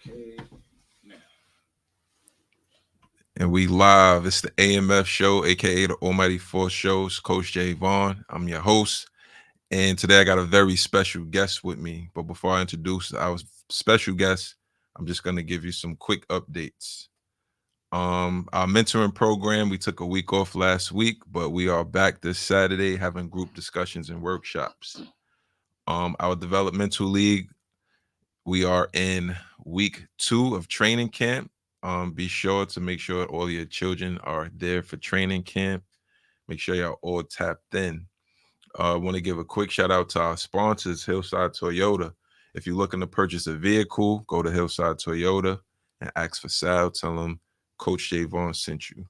Okay. Now. And we live. It's the AMF show, aka the Almighty Force Shows. Coach Jay Vaughn. I'm your host. And today I got a very special guest with me. But before I introduce our special guest, I'm just gonna give you some quick updates. Our mentoring program, we took a week off last week, but we are back this Saturday having group discussions and workshops. Our developmental league, we are in week 2 of training camp. Be sure to make sure all your children are there for training camp. Make sure y'all all tapped in. I want to give a quick shout out to our sponsors, Hillside Toyota. If you're looking to purchase a vehicle, go to Hillside Toyota and ask for Sal. Tell them Coach Javon sent you.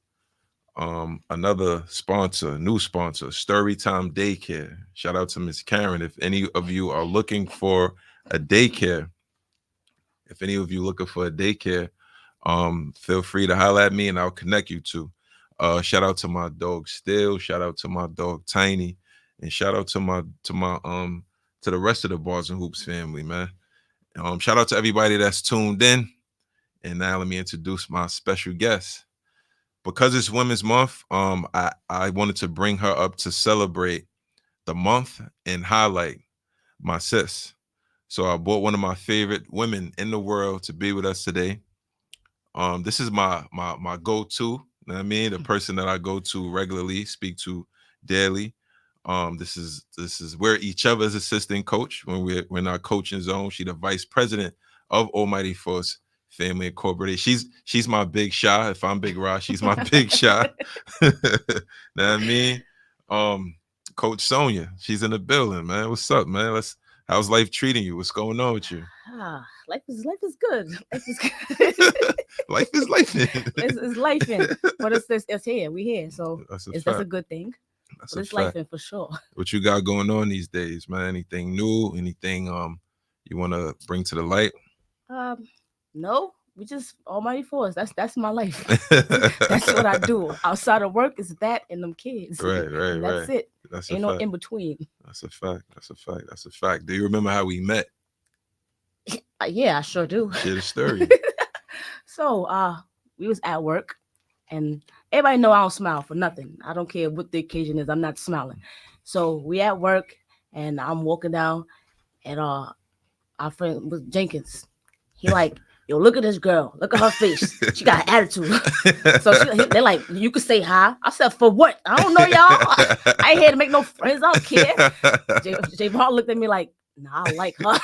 Another sponsor, new sponsor, Storytime Daycare. Shout out to Miss Karen. If any of you are looking for a daycare, if any of you looking for a daycare, feel free to holler at me and I'll connect you to. Shout out to my dog Still, shout out to my dog Tiny, and shout out to my to the rest of the Bars and Hoops family, man. Shout out to everybody that's tuned in. And now let me introduce my special guest. Because it's Women's Month, I wanted to bring her up to celebrate the month and highlight my sis. So I brought one of my favorite women in the world to be with us today. This is my go-to, you know what I mean? The person that I go to regularly, speak to daily. This is we're each other's assistant coach when we're in our coaching zone. She's the vice president of Almighty Force Family Incorporated. She's my big shy. If I'm Big Ross, she's my big shy. Know what I mean? Um, Coach Sonia, she's in the building, man. What's up, man? How's life treating you? What's going on with you? Life is good. Life is good. Life is life. It's life in, but it's here. We here, so that's a fact. good thing. That's But a it's life fact. in for sure. What you got going on these days, man? Anything new? Anything you want to bring to the light? Um, no, we just Almighty Force. That's my life. That's what I do. Outside of work is that and them kids, Right, and that's right. it. That's a Ain't no fact. in between. That's a fact. That's a fact. That's a fact. Do you remember how we met? Yeah, I sure do. Share the story. So, we was at work, and everybody know I don't smile for nothing. I don't care what the occasion is. I'm not smiling. So we at work, and I'm walking down, and our friend was Jenkins. He like, yo, look at this girl. Look at her face. She got an attitude. So they're like, you could say hi. I said, for what? I don't know y'all. I ain't here to make no friends. I don't care. J Ball looked at me like, nah, I like her.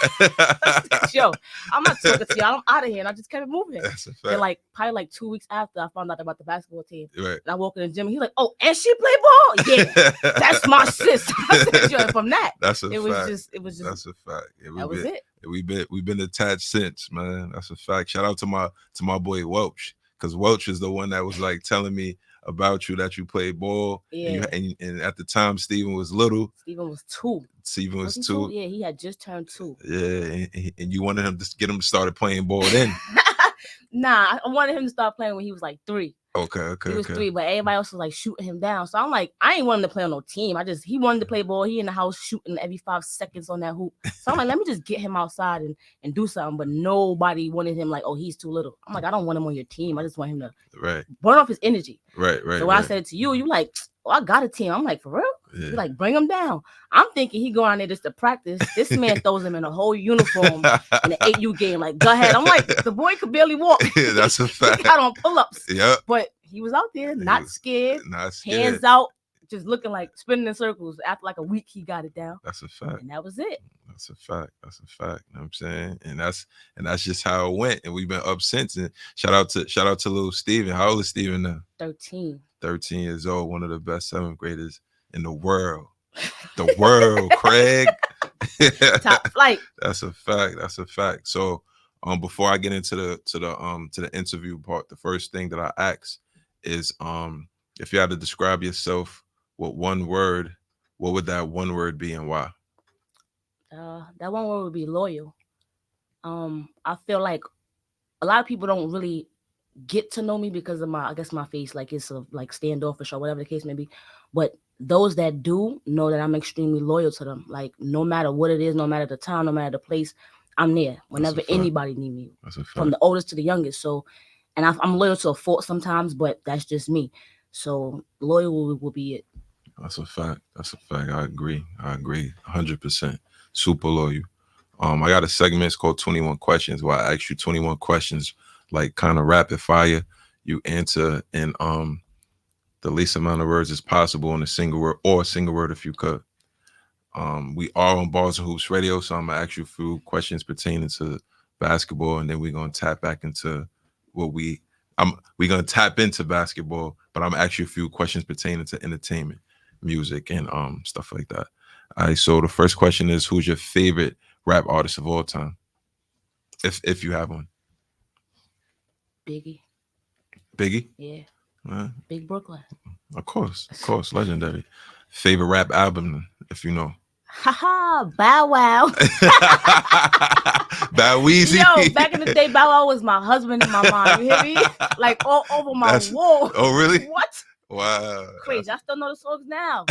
Yo, I'm not talking to y'all. I'm out of here. And I just kept moving. That's a fact. Then like probably like 2 weeks after I found out about the basketball team. Right. And I walk in the gym and he's like, oh, and she play ball? Yeah. That's my sis. I said, yo, and from that, That's a it fact. was just That's a fact. Yeah, that was it. We've been attached since, man. That's a fact. Shout out to my boy Welch, because Welch is the one that was like telling me about you, that you played ball. Yeah. And at the time Steven was little. Steven was 2. Steven was he 2. Yeah, he had just turned 2. Yeah, and you wanted him to get him started playing ball then. Nah, I wanted him to start playing when he was like 3. Okay. He was 3, but everybody else was like shooting him down. So I'm like, I ain't wanting to play on no team. He wanted to play ball. He in the house shooting every 5 seconds on that hoop. So I'm like, let me just get him outside and do something. But nobody wanted him like, oh, he's too little. I'm like, I don't want him on your team. I just want him to burn off his energy. Right. So when I said it to you, you like, oh, I got a team. I'm like, for real? Yeah. You're like, bring him down. I'm thinking he go on there just to practice. This man throws him in a whole uniform in an 8U game. Like, go ahead. I'm like, the boy could barely walk. Yeah, that's a fact. He got on pull-ups. Yep. But he was out there, not scared, hands out, just looking like spinning in circles. After like a week, he got it down. That's a fact. And that was it. That's a fact. That's a fact. You know what I'm saying? And that's just how it went. And we've been up since. And shout out to little Steven. How old is Steven now? 13. 13 years old, one of the best 7th graders in the world. The world, Craig. Top flight. That's a fact. That's a fact. So before I get into the interview part, the first thing that I ask is if you had to describe yourself with one word, what would that one word be and why? That one word would be loyal. I feel like a lot of people don't really get to know me because of my face, like it's like standoffish or whatever the case may be. But those that do know that I'm extremely loyal to them. Like no matter what it is, no matter the time, no matter the place, I'm there That's a whenever fact. anybody need me, That's a from fact. the oldest to the youngest. So, and I'm loyal to a fault sometimes, but that's just me. So loyal will be it. That's a fact. That's a fact. I agree. I agree. 100%. Super loyal. I got a segment. It's called 21 Questions, where I ask you 21 questions, like kind of rapid fire. You answer in the least amount of words as possible in a single word, or a single word if you could. We are on Balls and Hoops Radio, so I'm gonna ask you a few questions pertaining to basketball, and then we're gonna tap back into what we're gonna tap into basketball, but I'm actually a few questions pertaining to entertainment, music, and stuff like that. All right. So the first question is, who's your favorite rap artist of all time, if you have one? Biggie, Biggie. yeah, Uh, Big Brooklyn. of course, legendary. Favorite rap album, if you know. Haha, Bow Wow. Bad Weezy. Yo, back in the day, Bow Wow was my husband in my mind. You hear me? Like all over my That's wall. oh really? What? Wow. Crazy. I still know the songs now.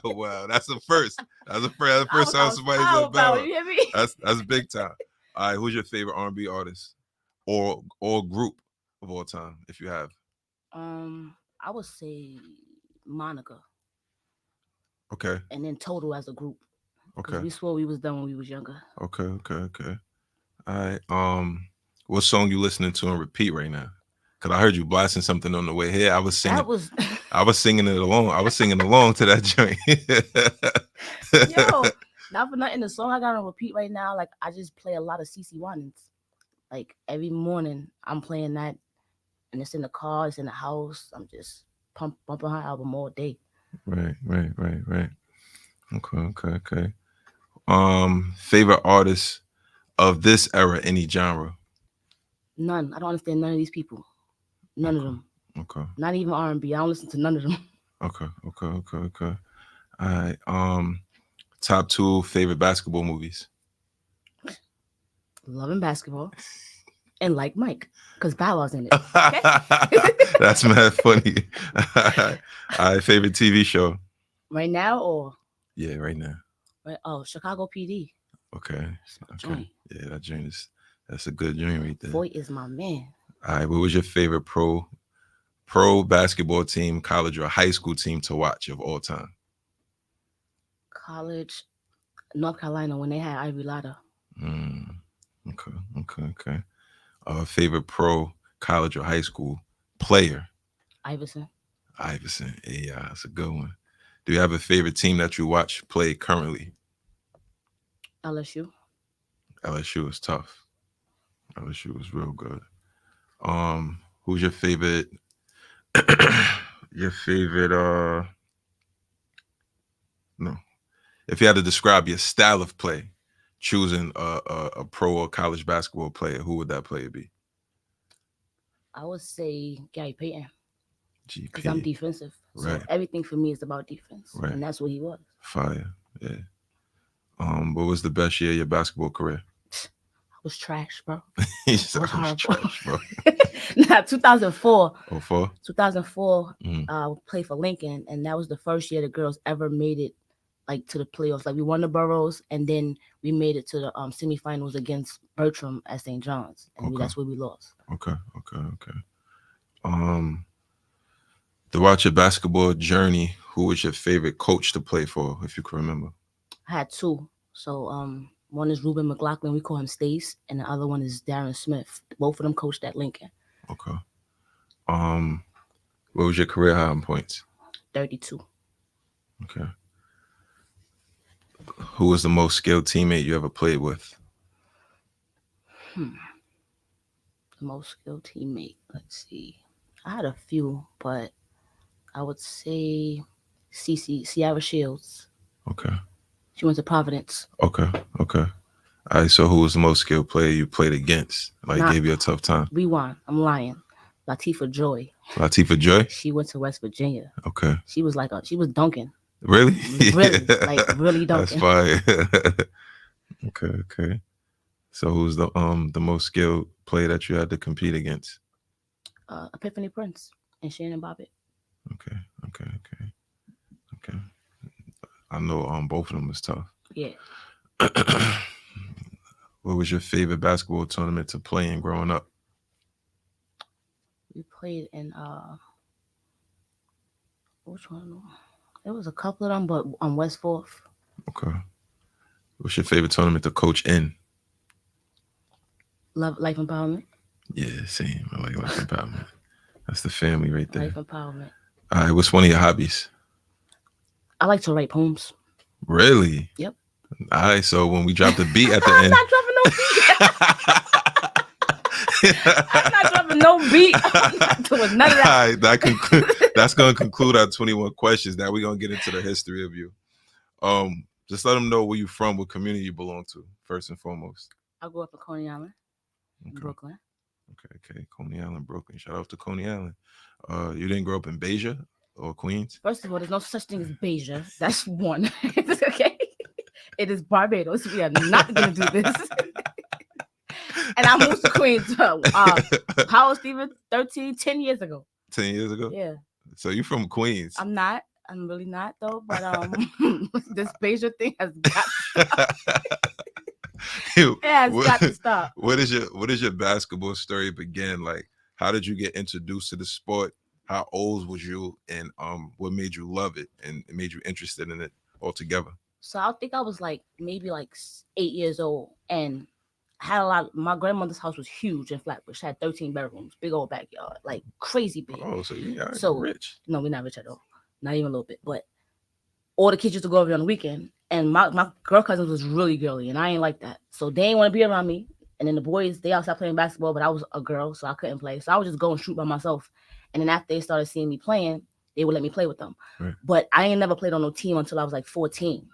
Wow. That's the first. That's the first. That's the first I time was somebody fine said with Bow Wow. Bow. You hear me? That's big time. All right. Who's your favorite R&B artist or group of all time, if you have? I would say Monica, Okay. and then Total as a group, because Okay. we swore we was done when we was younger. Okay. Okay. Okay. All right. What song you listening to and repeat right now? Cause I heard you blasting something on the way here. I was singing. That was I was singing it along. I was singing along to that joint. yo. Not for nothing. The song I got on repeat right now, like I just play a lot of CC Winans. Like every morning, I'm playing that, and it's in the car, it's in the house. I'm just bumping her album all day. Right, right, right, right. Okay, okay, okay. Favorite artist of this era, any genre. None. I don't understand none of these people. None of Okay, them. okay, Not even R&B. I don't listen to none of them. okay, okay, okay, okay. All right. Top two favorite basketball movies. Loving basketball and like Mike, because Bow Wow's in it. Okay. That's mad funny. All right, favorite TV show. Right now or Yeah, right now. right? Oh, Chicago PD. Okay, That's my okay. joint. Yeah, that joint is that's a good joint right there. Foy is my man. All right, what was your favorite pro basketball team, college or high school team to watch of all time? College, North Carolina when they had Ivy Lotta. Mm, okay, okay, okay. Favorite pro college or high school player? Iverson. Iverson. Yeah, that's a good one. Do you have a favorite team that you watch play currently? LSU. LSU is tough. LSU is real good. Who's your favorite? Your favorite? No. If you had to describe your style of play, choosing a pro or college basketball player, who would that player be? I would say Gary Payton because I'm GP. defensive. So Right. everything for me is about defense, Right. and that's what he was. Fire. Yeah. What was the best year of your basketball career? I was trash, bro. He I said was I was horrible. trash, bro. Nah, 2004. Oh, four? 2004, Mm, played for Lincoln, and that was the first year the girls ever made it like to the playoffs. Like we won the boroughs, and then we made it to the semifinals against Bertram at St. John's, and okay. that's where we lost. Okay. Okay. Okay. Um, throughout your basketball journey, who was your favorite coach to play for, if you can remember? I had two. So one is Ruben McLaughlin, we call him Stace, and the other one is Darren Smith. Both of them coached at Lincoln. Okay. Um, what was your career high in points? 32. Okay. Who was the most skilled teammate you ever played with? Hmm. The most skilled teammate. Let's see. I had a few, but I would say CC Sierra Shields. Okay. She went to Providence. Okay. Okay. All right. So, who was the most skilled player you played against? Like, Not gave you a tough time? Rewind. I'm lying. Latifah Joy. Latifah Joy. She went to West Virginia. Okay. She was she was dunking. Really? Really, like really That's dunking. fire. Okay. Okay. So, who's the most skilled player that you had to compete against? Epiphany Prince and Shannon Bobbitt. Okay. Okay. Okay. Okay. I know both of them is tough. Yeah. What was your favorite basketball tournament to play in growing up? We played in which one? It was a couple of them, but on West Fourth. Okay. What's your favorite tournament to coach in? Love Life Empowerment. Yeah, same. I like Life Empowerment. That's the family right there. Life Empowerment. All right, what's one of your hobbies? I like to write poems. Really? Yep. All right, so when we drop the beat at the I'm end. not dropping no beat. I'm not dropping no beat. I'm not doing none of that. All right, that's going to conclude our 21 questions. Now we're going to get into the history of you. Just let them know where you're from, what community you belong to, first and foremost. I grew up in Coney Island, Okay. Brooklyn. Okay. Coney Island, Brooklyn. Shout out to Coney Island. You didn't grow up in Beja or Queens? First of all, there's no such thing as Beja. That's one. Okay. It is Barbados. We are not going to do this. And I moved to Queens. How old, Steven? 10 years ago. 10 years ago? Yeah. So you're from Queens? I'm not. I'm really not, though. But this Beja thing has got to stop. It has got to stop. What is your basketball story begin? Like, how did you get introduced to the sport? How old was you, and what made you love it and it made you interested in it altogether? So I think I was maybe 8 years old, and had a lot. My grandmother's house was huge in Flatbush. Had 13 bedrooms, big old backyard, like crazy big. Oh, so you are rich? No, we're not rich at all. Not even a little bit. But all the kids used to go over on the weekend, and my girl cousins was really girly, and I ain't like that. So they ain't want to be around me. And then the boys, they outside playing basketball, but I was a girl, so I couldn't play. So I would just go and shoot by myself. And then after they started seeing me playing, they would let me play with them. Right. But I ain't never played on no team until I was 14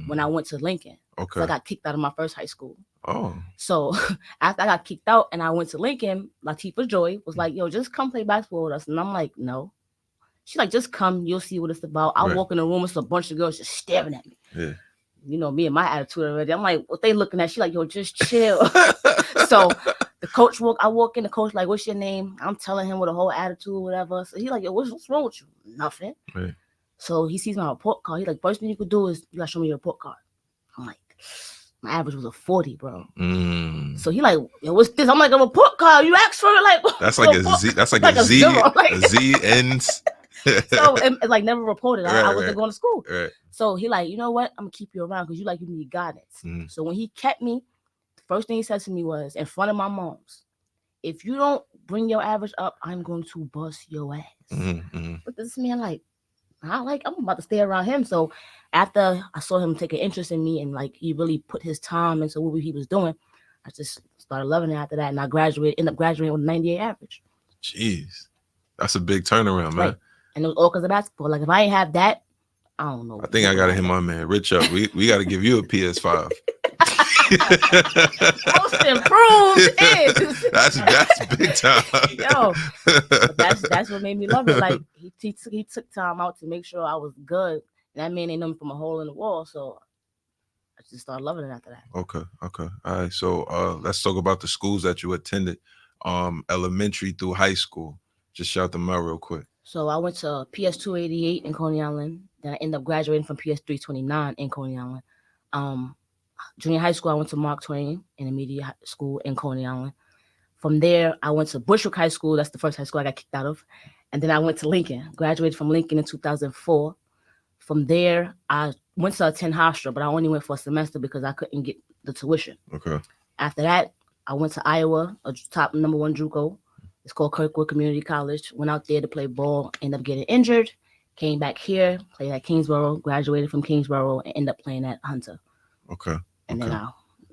when I went to Lincoln. Okay. So I got kicked out of my first high school. Oh. So after I got kicked out and I went to Lincoln, Latifah Joy was like, yo, just come play basketball with us. And I'm like, no. She's like, just come, you'll see what it's about. I walk in the room, it's a bunch of girls just staring at me. Yeah. You know, me and my attitude already. I'm like, what they looking at? She's like, yo, just chill. So the coach I walk in, the coach like, what's your name? I'm telling him with a whole attitude, whatever. So he's like, yo, what's wrong with you? Nothing. Right. So he sees my report card. He's like, first thing you could do is you gotta show me your report card. I'm like, my average was a 40, bro. So he like, yo, what's this? I'm like, a report card. You asked for it, like that's like a Z. That's like a Z. Zero, like, a Z ends. So it's never reported. I wasn't going to school. Right. So he like, you know what? I'm gonna keep you around because you need guidance. So when he kept me, the first thing he said to me was in front of my moms, if you don't bring your average up, I'm going to bust your ass. But this man I'm about to stay around him. So after I saw him take an interest in me and he really put his time into what he was doing, I just started loving it after that. And I ended up graduating with a 98 average. Jeez. That's a big turnaround, man. Right. And it was all because of basketball. If I ain't have that, I don't know. I think I gotta hit my man Rich up. We gotta give you a PS5. Most improved is that's big time. Yo, that's what made me love it. He took time out to make sure I was good. And that man ain't know me from a hole in the wall. So I just started loving it after that. Okay. All right. So let's talk about the schools that you attended, elementary through high school. Just shout them out real quick. So I went to PS 288 in Coney Island. Then I ended up graduating from PS 329 in Coney Island. Junior high school, I went to Mark Twain Intermediate School in Coney Island. From there, I went to Bushwick High School. That's the first high school I got kicked out of. And then I went to Lincoln. Graduated from Lincoln in 2004. From there, I went to attend Hofstra, but I only went for a semester because I couldn't get the tuition. Okay. After that, I went to Iowa, a top number 1 JUCO. It's called Kirkwood Community College. Went out there to play ball, ended up getting injured. Came back here, played at Kingsborough, graduated from Kingsborough, and ended up playing at Hunter. Okay. And then I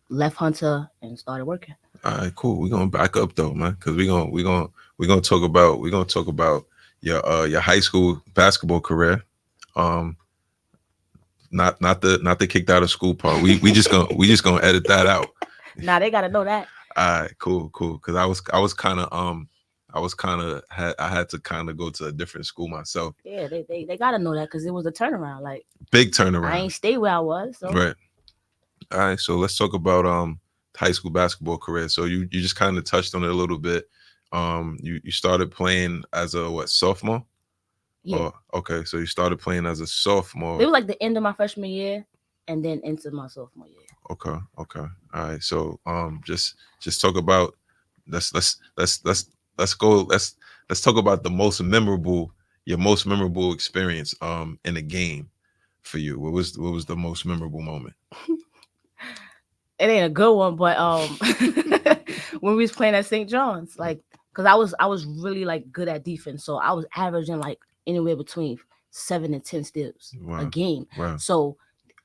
left Hunter and started working. All right, cool. We're gonna back up though, man, because we're gonna talk about your high school basketball career. Not the kicked out of school part. We just gonna edit that out. Nah, they gotta know that. All right, cool. Because I had to kind of go to a different school myself. Yeah, they gotta know that because it was a turnaround, big turnaround. I ain't stay where I was. So. Right. All right, so let's talk about high school basketball career. So you just kind of touched on it a little bit. You started playing as a sophomore? Yeah. Okay, so you started playing as a sophomore. It was the end of my freshman year, and then into my sophomore year. Okay, okay. All right. So just talk about let's go let's talk about the most memorable your most memorable experience in a game for you. What was the most memorable moment? It ain't a good one, but when we was playing at St. John's, like, cause I was really like good at defense, so I was averaging like anywhere between 7 and 10 steals a Wow. game. Wow. So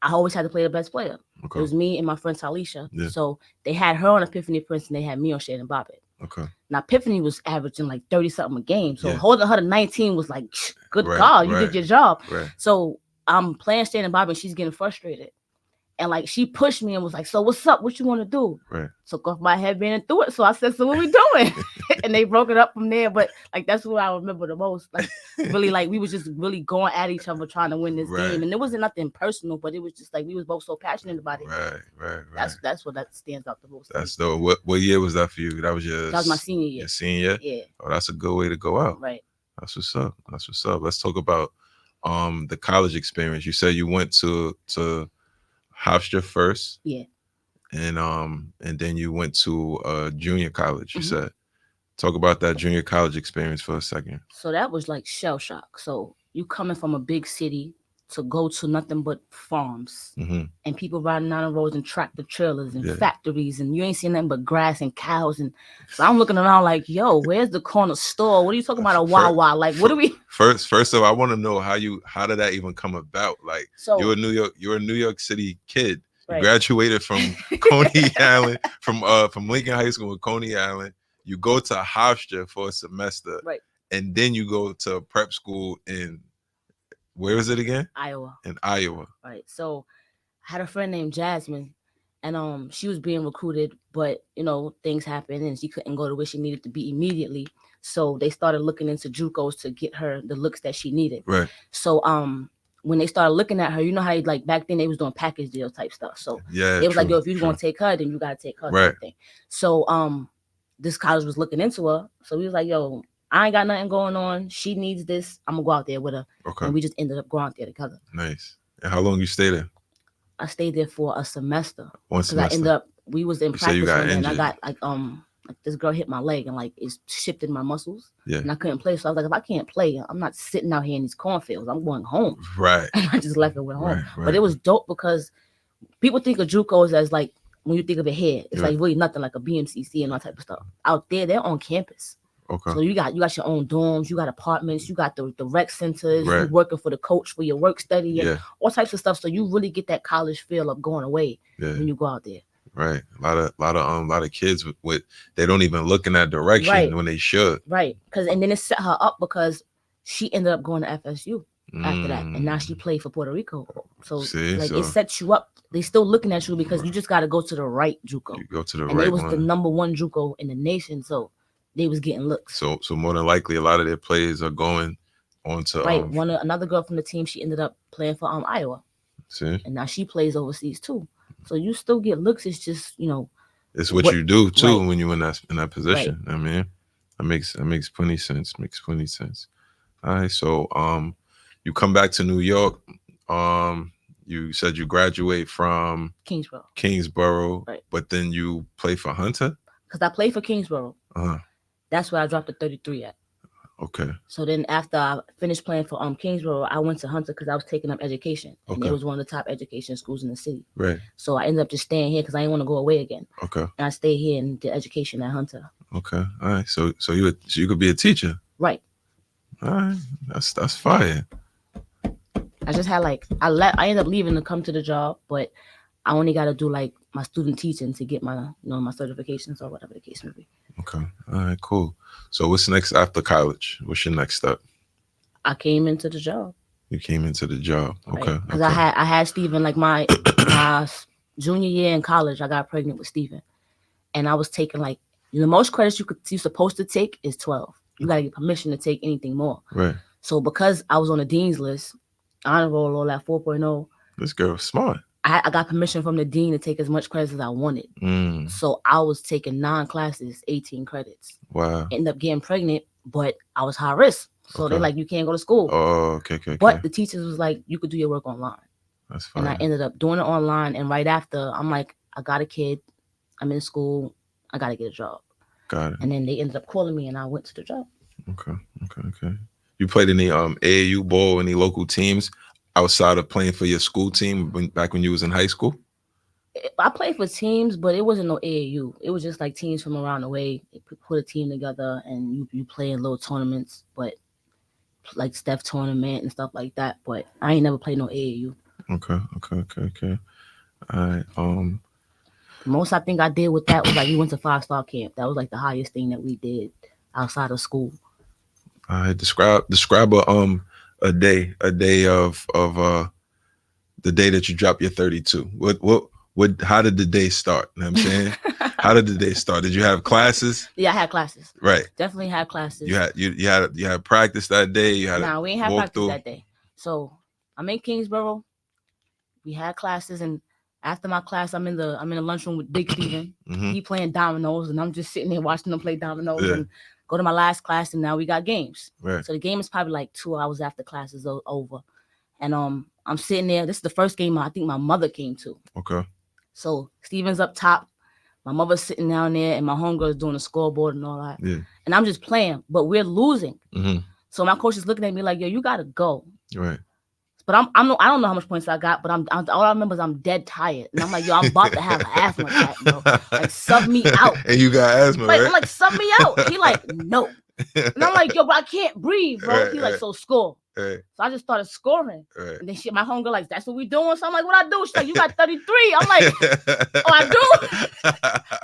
I always had to play the best player. It Okay. was me and my friend Talisha. Yeah. So they had her on Epiphany Prince and they had me on Shannon Bobbitt. Okay. Now Epiphany was averaging like 30 something a game. So Yeah. holding her to 19 was like, good Right, God, you right. did your job. Right. So I'm playing Shannon Bobbitt and she's getting frustrated. And like she pushed me and was like, "So what's up? What you want to do?" Right. Took off my headband and threw it. So I said, "So what we doing?" And they broke it up from there. But like that's what I remember the most. Like really, like we was just really going at each other trying to win this Right. game, and it wasn't nothing personal, but it was just like we was both so passionate about it. Right. Right. That's what that stands out the most. That's dope. What year was that for you? That was That was my senior year. Your senior year? Yeah. Oh, that's a good way to go out. Right. That's what's up. That's what's up. Let's talk about the college experience. You said you went to Hofstra first. Yeah. And then you went to junior college, you Mhm. said. Talk about that junior college experience for a second. So that was like shell shock. So you coming from a big city to go to nothing but farms Mm-hmm. and people riding down the roads and tractor trailers and Yeah. factories, and you ain't seeing nothing but grass and cows. And so I'm looking around like, yo, where's the corner store? What are you talking about? A Wawa? Like, what are we? First of all, I want to know how did that even come about? Like, So you're a New York City kid. You right. graduated from Coney Island, from Lincoln High School in Coney Island. You go to Hofstra for a semester, Right. and then you go to prep school in, where is it again? Iowa. In Iowa. Right. So I had a friend named Jasmine, and she was being recruited, but things happened and she couldn't go to where she needed to be immediately. So they started looking into JUCOs to get her the looks that she needed. Right. So when they started looking at her, you know how like back then they was doing package deal type stuff. So yeah, it was like, yo, if you're gonna take her, then you gotta take her. Right. Type thing. So this college was looking into her. So we was like, yo, I ain't got nothing going on. She needs this. I'm gonna go out there with her. Okay. And we just ended up going out there together. Nice. And how long you stay there? I stayed there for a semester. One semester. I ended up, we was in practice and I got like this girl hit my leg and like it shifted my muscles. Yeah. And I couldn't play. So I was like, if I can't play, I'm not sitting out here in these cornfields. I'm going home. Right. And I just left and went home. Right. But it was dope because people think of JUCOs as like, when you think of it here, it's like really nothing like a BMCC and all type of stuff. Out there, they're on campus. Okay. So you got your own dorms, you got apartments, you got the rec centers, right. you working for the coach for your work study and yeah. all types of stuff. So you really get that college feel of going away when you go out there. Right. A lot of kids with they don't even look in that direction when they should. Right. And then it set her up because she ended up going to FSU after that. And now she played for Puerto Rico. So it sets you up. They still looking at you because you just got to go to the right JUCO. You go to the and right it was one. the number one JUCO in the nation. So they was getting looks. So more than likely, a lot of their players are going on to another girl from the team. She ended up playing for Iowa. See, and now she plays overseas too. So you still get looks. It's just it's what you do too when you're in that position. Right. I mean, that makes plenty sense. Makes plenty sense. All right, so you come back to New York. You said you graduate from Kingsborough, right. But then you play for Hunter. Because I played for Kingsborough. That's where I dropped the 33 at. Okay. So then after I finished playing for Kingsborough, I went to Hunter because I was taking up education. And it was one of the top education schools in the city. Right. So I ended up just staying here because I didn't want to go away again. Okay. And I stayed here and did education at Hunter. Okay. All right. So you could be a teacher. Right. All right. That's fire. I just had I ended up leaving to come to the job, but I only got to do like my student teaching to get my my certifications or whatever the case may be. Okay. All right, cool. So what's next after college? What's your next step? I came into the job. You came into the job. Okay. Because I had Steven, like my junior year in college, I got pregnant with Steven. And I was taking the most credits you're supposed to take is 12. You got to get permission to take anything more. Right. So because I was on the dean's list, honor roll all that 4.0. This girl was smart. I got permission from the dean to take as much credits as I wanted. So I was taking 9 classes, 18 credits. Wow. Ended up getting pregnant, but I was high risk. So they're like, you can't go to school. Oh, okay. But the teachers was like, you could do your work online. That's And I fine. ended up doing it online. And right after, I'm like, I got a kid. I'm in school. I got to get a job. Got it. And then they ended up calling me, and I went to the job. Okay. Okay. Okay. You played any AAU ball, any local teams outside of playing for your school team back when you was in high school? I played for teams, but it wasn't no AAU. It was just like teams from around the way. They put a team together, and you play in little tournaments, but like Steph tournament and stuff like that. But I ain't never played no AAU. Okay. Okay. Okay. Okay. All right. The most I think I did with that was like we went to 5-star camp. That was like the highest thing that we did outside of school. All right. Describe a day of the day that you drop your 32. What how did the day start? You know what I'm saying? How did the day start? Did you have classes? Yeah, I had classes. Right. Definitely had classes. You had practice that day. You had a Nah, we ain't had practice walkthrough. that day. So I'm in Kingsborough. We had classes, and after my class, I'm in the lunchroom with Big Steven. Mm-hmm. He playing dominoes, and I'm just sitting there watching them play dominoes. Yeah. And go to my last class, and now we got games. Right. So the game is probably like 2 hours after class is over. And I'm sitting there. This is the first game I think my mother came to. Okay. So Steven's up top. My mother's sitting down there, and my homegirl's doing the scoreboard and all that. Yeah. And I'm just playing, but we're losing. Mm-hmm. So my coach is looking at me like, "Yo, you gotta go." Right. But I don't know how much points I got, but all I remember is I'm dead tired, and I'm like, "Yo, I'm about to have an asthma attack, bro. Like, sub me out." And you got asthma, Like, right? I'm like, "Sub me out." He like, "No," and I'm like, "Yo, but I can't breathe, bro." He like, "So score." Right. So I just started scoring, Right. and then my homegirl like, "That's what we doing." So I'm like, "What I do?" She's like, "You got 33." I'm like, "Oh, I do."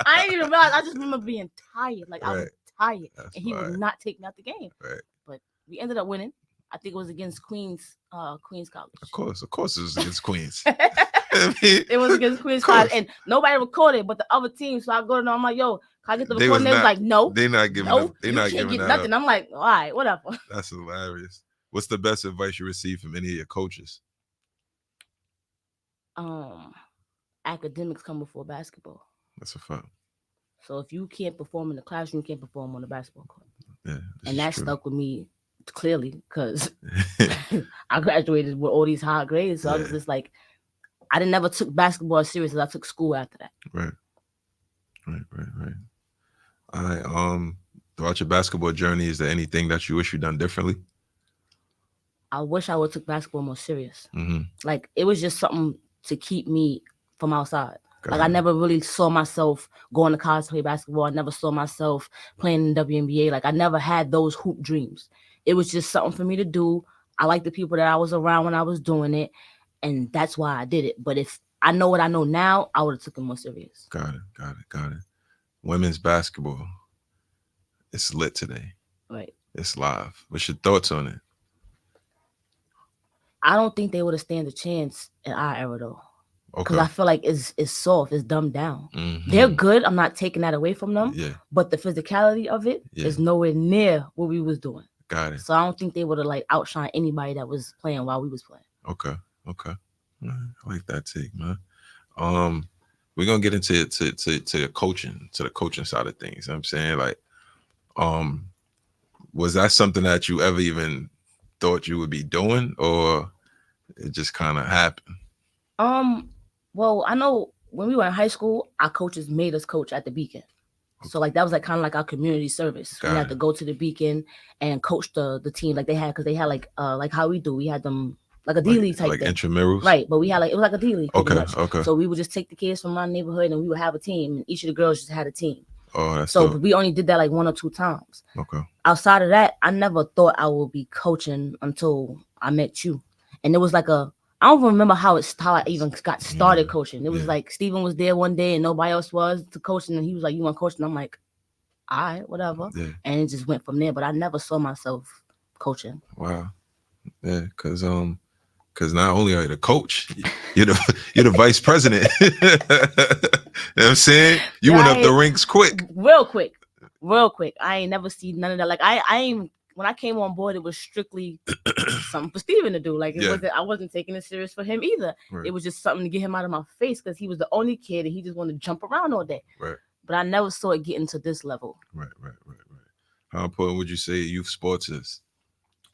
I didn't even realize. I just remember being tired. Like I was tired, That's and he would fine. not take me out the game. Right. But we ended up winning. I think it was against Queens College. Of course, it was against Queens. I mean, It was against Queens of course. College, and nobody recorded but the other team. So I go to them. I'm like, "Yo, can I get the They recording?" was They was not. like, "No, They not giving. no, They you not can't giving get that nothing." up. I'm like, "All right, whatever." That's hilarious. What's the best advice you received from any of your coaches? Um, Academics come before basketball. That's a fact. So if you can't perform in the classroom, you can't perform on the basketball court. Yeah, this And is that true. stuck with me clearly because I graduated with all these high grades. So I was Yeah. just like, I didn't never took basketball as serious as I took school after that. Right. Right. All right. Throughout your basketball journey, is there anything that you wish you done differently? I wish I would have took basketball more serious. Mm-hmm. Like it was just something to keep me from outside. Got Like I it. never really saw myself going to college to play basketball. I never saw myself playing in WNBA. Like I never had those hoop dreams. It was just something for me to do. I liked the people that I was around when I was doing it, and that's why I did it. But if I know what I know now, I would have took it more serious. Got it. Women's basketball. It's lit today. Right. It's live. What's your thoughts on it? I don't think they would have stand a chance in our era though. Because Okay. I feel like it's soft, it's dumbed down. Mm-hmm. They're good. I'm not taking that away from them. Yeah. But the physicality of it is nowhere near what we was doing. Got it. So I don't think they would have like outshined anybody that was playing while we was playing. Okay. I like that take, man. We're gonna get into the coaching, to the coaching side of things. You know what I'm saying, like, was that something that you ever even thought you would be doing, or it just kind of happened? Well, I know when we were in high school, our coaches made us coach at the Beacon. So like that was like kind of like our community service. Got we had it. to go to the Beacon and coach the team like they had, because they had like how we do. We had them like a D League type like thing. intramurals, right? But we had like it was like a D League. Okay, Much. okay. So we would just take the kids from our neighborhood and we would have a team, and each of the girls just had a team. Oh, that's so dope. we only did that like 1 or 2 times. Okay. Outside of that, I never thought I would be coaching until I met you, and it was like I don't remember how I even got started coaching. It was like Steven was there one day and nobody else was to coaching, and he was like, "You want to coach?" And I'm like, "All right, whatever." Yeah. And it just went from there. But I never saw myself coaching. Wow. Yeah, because not only are you the coach, you're the vice president. You know what I'm saying? You went up the ranks quick. Real quick. I ain't never seen none of that. Like I ain't, when I came on board, it was strictly something for Steven to do. Like I wasn't taking it serious for him either. Right. It was just something to get him out of my face because he was the only kid and he just wanted to jump around all day. Right. But I never saw it getting to this level. Right. How important would you say youth sports is?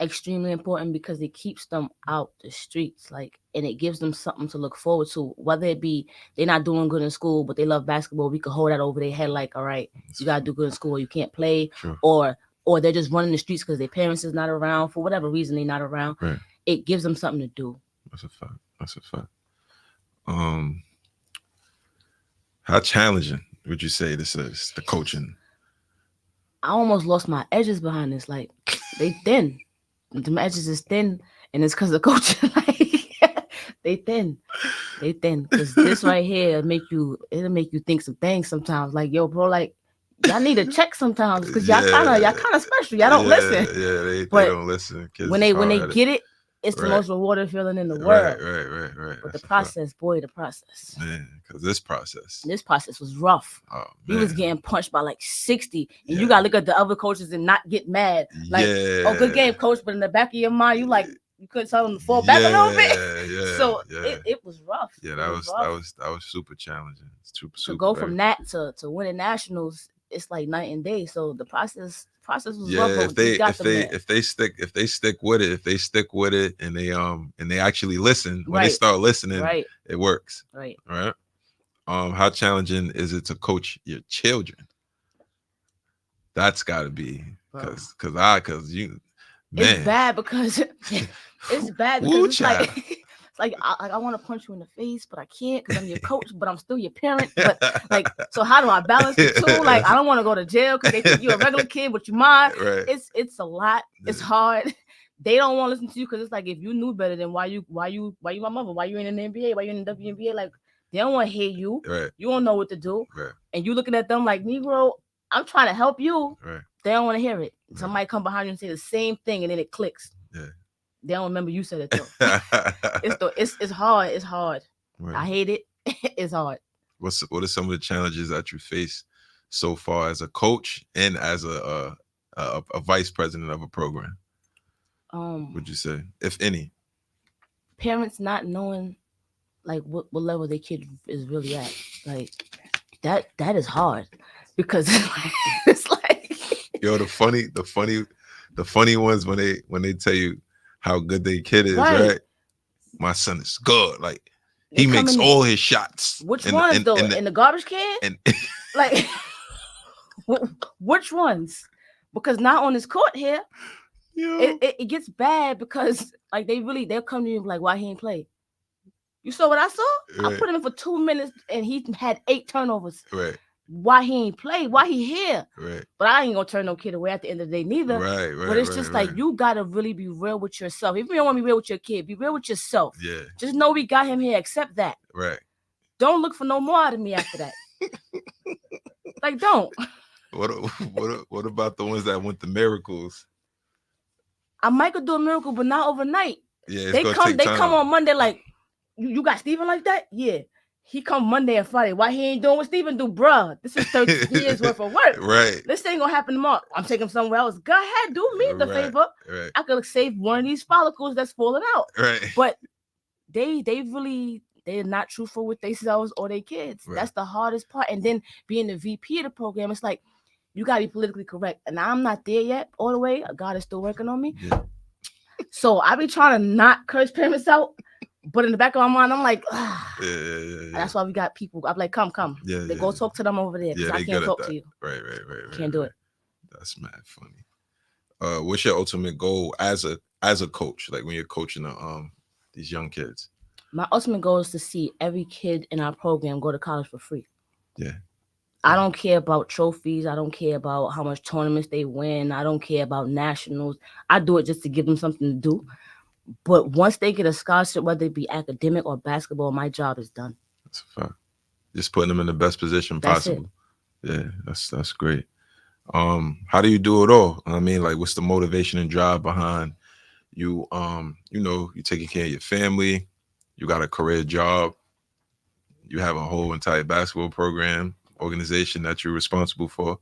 extremely important because it keeps them out the streets, like, and it gives them something to look forward to. Whether it be they're not doing good in school, but they love basketball, we could hold that over their head, like, all right, It's you gotta do good in school, or you can't play, true. or they're just running the streets because their parents is not around for whatever reason they're not around. Right. It gives them something to do. That's a fact. That's a fact. Um, how challenging would you say this is, the coaching? I almost lost my edges behind this. Like, they thin. The edges is thin, and it's because of coaching. Like, they thin. They thin. Because this right here it'll make you think some things sometimes. Like, yo, bro, like, y'all need to check sometimes because y'all kind of special. Y'all don't listen. Yeah, they But don't listen. Kids when is when hard they at it. get it, it's the Right. most rewarding feeling in the Right, world. right. But the That's a fact. process, boy, the process. Man, because this process. This process was rough. Oh He man. was getting punched by like 60. And Yeah. you gotta look at the other coaches and not get mad. Like, Yeah. oh, good game, coach. But in the back of your mind, you like, you couldn't tell him to fall back a little bit. Yeah. So Yeah. it was rough. Yeah, It that was was rough. super challenging. Super To go very. from that to winning nationals, it's like night and day. So the process was rough, Yeah, but we got them there. if they stick with it, and they actually listen, when they Right. start listening, Right. it works. Right. Right. How challenging is it to coach your children? That's got to be Bro. because you, It's man, bad because it's bad because woo it's child. like it's like I want to punch you in the face, but I can't because I'm your coach, but I'm still your parent. But like, so how do I balance the two? Like, I don't want to go to jail because they think you're a regular kid, but you're mine. Right. It's a lot. It's Yeah. hard. They don't want to listen to you because it's like, if you knew better, then why you my mother? Why you in the NBA? Why you in the WNBA? Like, they don't want to hear you. Right. You don't know what to do, Right. and you looking at them like, Negro, I'm trying to help you. Right. They don't want to hear it. Right. Somebody come behind you and say the same thing, and then it clicks. Yeah. They don't remember you said it though. It's hard. It's hard. Right. I hate it. It's hard. What are some of the challenges that you face so far as a coach and as a vice president of a program? Would you say, if any? Parents not knowing like what level their kid is really at. Like, that is hard because it's like Yo, the funny ones when they tell you how good their kid is, Right. right? My son is good. Like, they he come makes in- all his shots. Which in ones though? in In the garbage can? and Like, which ones? Because not on this court here. yo, It gets bad because like they'll come to you like, why he ain't play? You saw what I saw? I Right. put him in for 2 minutes and he had 8 turnovers. right, Why he ain't play? Why he here? right, But I ain't gonna turn no kid away at the end of the day neither. right, But it's right, just right. like, you gotta really be real with yourself. If you don't want to be real with your kid, be real with yourself. Yeah, Just know we got him here. Accept that. right. Don't look for no more out of me after that. Like, don't. What about the ones that went to miracles? I might could do a miracle, but not overnight. Yeah, it's They gonna come. take They time. come on Monday like, you got Steven like that? Yeah. He come Monday and Friday. Why he ain't doing what Steven do, bruh? This is 30 years worth of work. Right, This ain't gonna happen tomorrow. I'm taking him somewhere else. Go ahead, do me the Right. favor. right, I could save one of these follicles that's falling out. right. But they're not truthful with themselves or their kids. Right. That's the hardest part. And then being the VP of the program, it's like, you gotta be politically correct. And I'm not there yet all the way. God is still working on me. Yeah. So I be trying to not curse parents out. But in the back of my mind, I'm like, Yeah. That's why we got people. I'm like, come. Yeah, They go talk to them over there because Yeah, I they can't good at talk that. to you. Right. Can't do it. That's mad funny. What's your ultimate goal as a coach? Like when you're coaching these young kids? My ultimate goal is to see every kid in our program go to college for free. Yeah. I don't care about trophies. I don't care about how much tournaments they win. I don't care about nationals. I do it just to give them something to do. But once they get a scholarship, whether it be academic or basketball, my job is done. That's a fact. Just putting them in the best position That's possible. Yeah, that's great. How do you do it all? I mean, like, what's the motivation and drive behind you? You're taking care of your family, you got a career job, you have a whole entire basketball program organization that you're responsible for.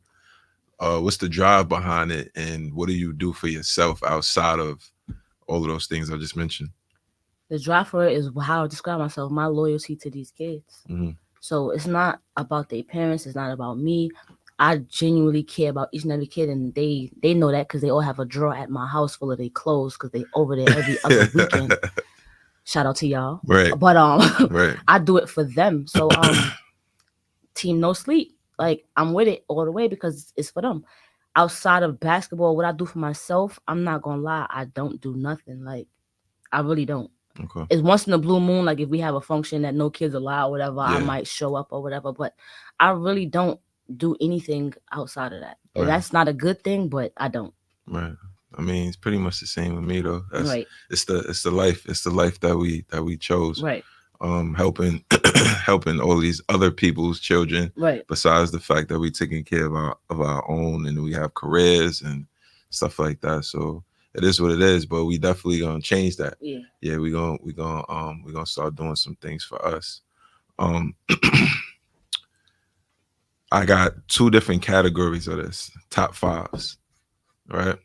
What's the drive behind it, and what do you do for yourself outside of all of those things I just mentioned? The drive for it is how I describe myself, my loyalty to these kids. Mhm. So it's not about their parents. It's not about me. I genuinely care about each and every kid, and they know that because they all have a drawer at my house full of their clothes because they over there every other weekend. Shout out to y'all. Right. But Right. I do it for them. So team no sleep. Like I'm with it all the way because it's for them. Outside of basketball, what I do for myself, I'm not gonna lie, I don't do nothing. Like I really don't. Okay. It's once in a blue moon, like if we have a function that no kids allowed, whatever, I Yeah. might show up or whatever. But I really don't do anything outside of that. And Right. that's not a good thing, but I don't. Right. I mean, it's pretty much the same with me though. That's Right. it's the life that we chose. Right. Helping helping all these other people's children. Right. Besides the fact that we taking care of our own and we have careers and stuff like that. So it is what it is. But we definitely gonna change that. Yeah. Yeah, we gonna start doing some things for us. Um, I got two different categories of this top fives. Right.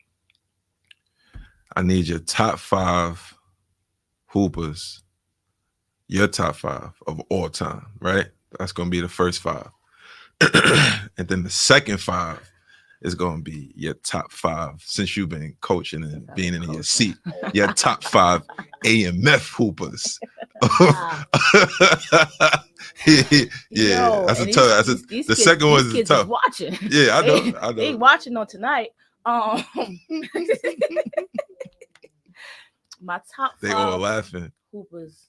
I need your top five hoopers, your top five of all time, right? That's gonna be the first five. And then the second five is gonna be your top five since you've been coaching and being in your seat. Your top five AMF hoopers. Yeah, Yo, that's a and tough. That's these the kids, second one these is kids tough. is watching. Yeah, I know. They watching on tonight. My top They all five laughing. hoopers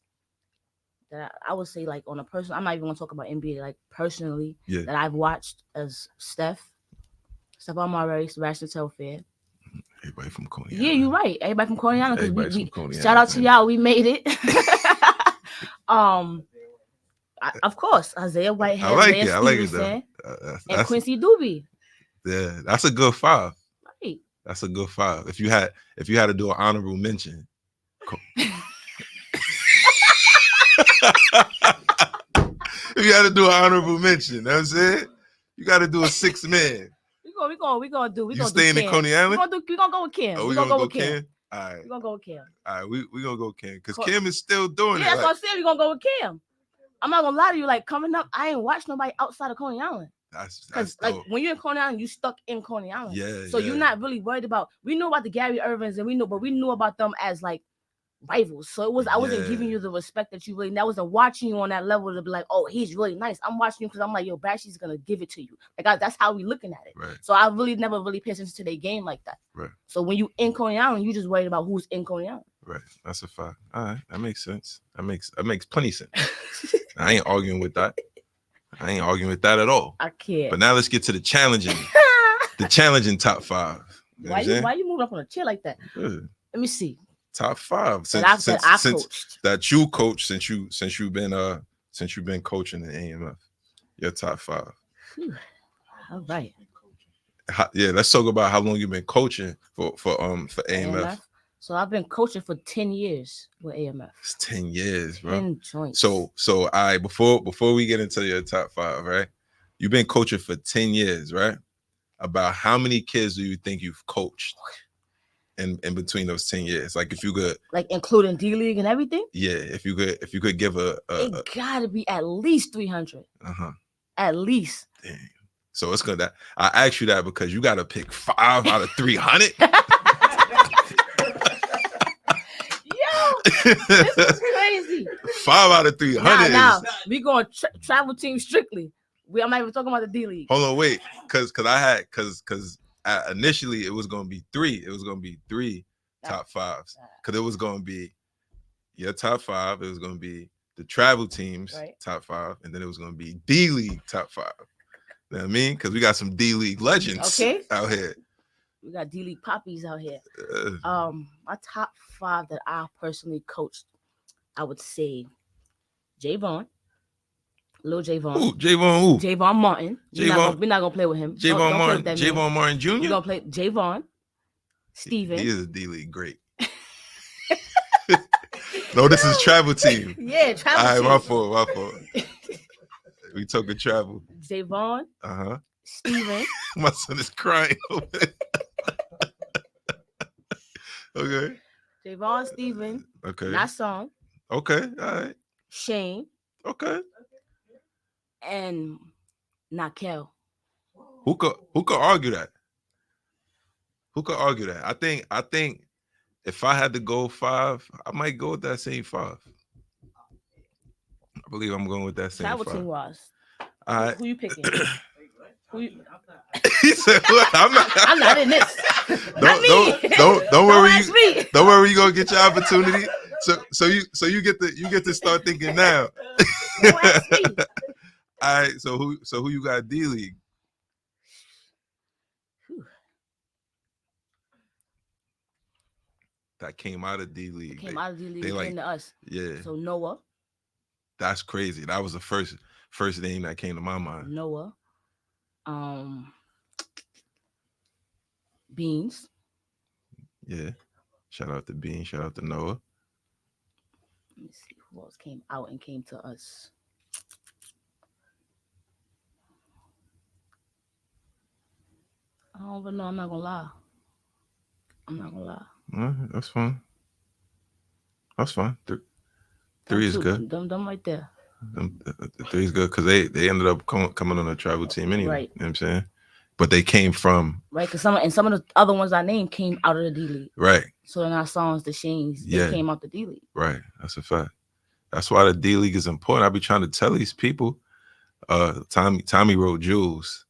that I would say, like on a personal, I'm not even gonna talk about NBA, like personally, Yeah. that I've watched as Stephon Marbury, Sebastian Telfair. Everybody from Coney Yeah, Island. you're right. Everybody from Coney Island, because Everybody's we from Coney shout out Island, to man. y'all, we made it. Of course, Isaiah Whitehead, I like Lance it. I like it Stevenson, though. and Quincy Doobie. Yeah, that's a good five. Right. That's a good five. If you had to do an honorable mention. If you had to do an honorable mention, you know what I'm saying? You got to do a 6-man. We gonna do. We You gonna staying do in Cam. Coney Island? We gonna go with Cam. Oh, we we gonna gonna go go with Cam. Cam? All right. We gonna go with Cam. All right, we gonna go Cam because Cam is still doing Yeah, it. that's Like, what I'm saying. We gonna go with Cam. I'm not gonna lie to you. Like coming up, I ain't watched nobody outside of Coney Island. Because like dope. when you're in Coney Island, you stuck in Coney Island. Yeah. So you're not really worried about. We knew about the Gary Irvins, and we knew about them as like rivals. So I wasn't giving you the respect that you really. That wasn't watching you on that level to be like, oh, he's really nice. I'm watching you because I'm like, yo, Bashy's gonna give it to you. Like that's how we looking at it. Right. So I really never really paid attention to their game like that. Right. So when you in Coney Island, you just worried about who's in Coney Island. Right. That's a fact. All right. That makes sense. That makes plenty sense. I ain't arguing with that. I ain't arguing with that at all. I can't. But now let's get to the challenging top five. You why you moving up on a chair like that? Good. Let me see. Top five that you coach since you've been coaching in AMF. Your top five. Whew. All right. Yeah, let's talk about how long you've been coaching for AMF. So I've been coaching for 10 years with AMF. It's 10 years, bro. 10 joints. So before we get into your top five, right? You've been coaching for 10 years, right? About how many kids do you think you've coached in between those 10 years? Like if you could, like including D League and everything? Yeah, if you could give it gotta be at least 300. At least. Damn. So it's gonna. I asked you that because you gotta pick 5 out of 300. This is crazy. 5 out of 300. Now we going travel team strictly. I'm not even talking about the D League. Hold on, wait, because initially it was gonna be 3. It was gonna be 3 top fives. Because it was gonna be your top 5. It was gonna be the travel teams top 5, and then it was gonna be D League top 5. You know what I mean? Because we got some D League legends out here. We got D League poppies out here. My top 5 that I personally coached, I would say Javon, Lil Javon. Who? Javon who? Javon Martin. We're not gonna play with him. Javon Martin. Javon Martin Jr. We're gonna play Javon. Steven. He is a D League great. No, this is travel team. Yeah, travel team. All right, my fault. We talking travel. Javon. Steven. My son is crying. Okay. Javon, Steven. Okay. Nasson. Okay. All right. Shane. Okay. And Nakel. Who could argue that? Who could argue that? I think if I had to go 5, I might go with that same 5. I believe I'm going with that same Travel 5. team wise, All right. who you picking? Who you, He said, "What? I'm not. I'm not in this. Not don't me. don't worry. Ask me. Don't worry. You gonna get your opportunity. So you get to start thinking now. Don't ask me. All right. So who you got D League? Whew. That came out of D League. Came out of the league, they came like to us. yeah. So Noah, That's crazy. That was the first name that came to my mind. Noah, Beans. Yeah. Shout out to Bean. Shout out to Noah. Let me see who else came out and came to us. I don't even know. I'm not gonna lie. I'm not gonna lie. That's fine. That's fine. Them 3 is two, good. them right there. 3 is good because they ended up coming on a travel team anyway. Right. You know what I'm saying? But they came from Right, because some of the other ones I named came out of the D League. right. So in our songs, the Shanes, they came out the D League. Right. That's a fact. That's why the D League is important. I be trying to tell these people. Tommy wrote Jules.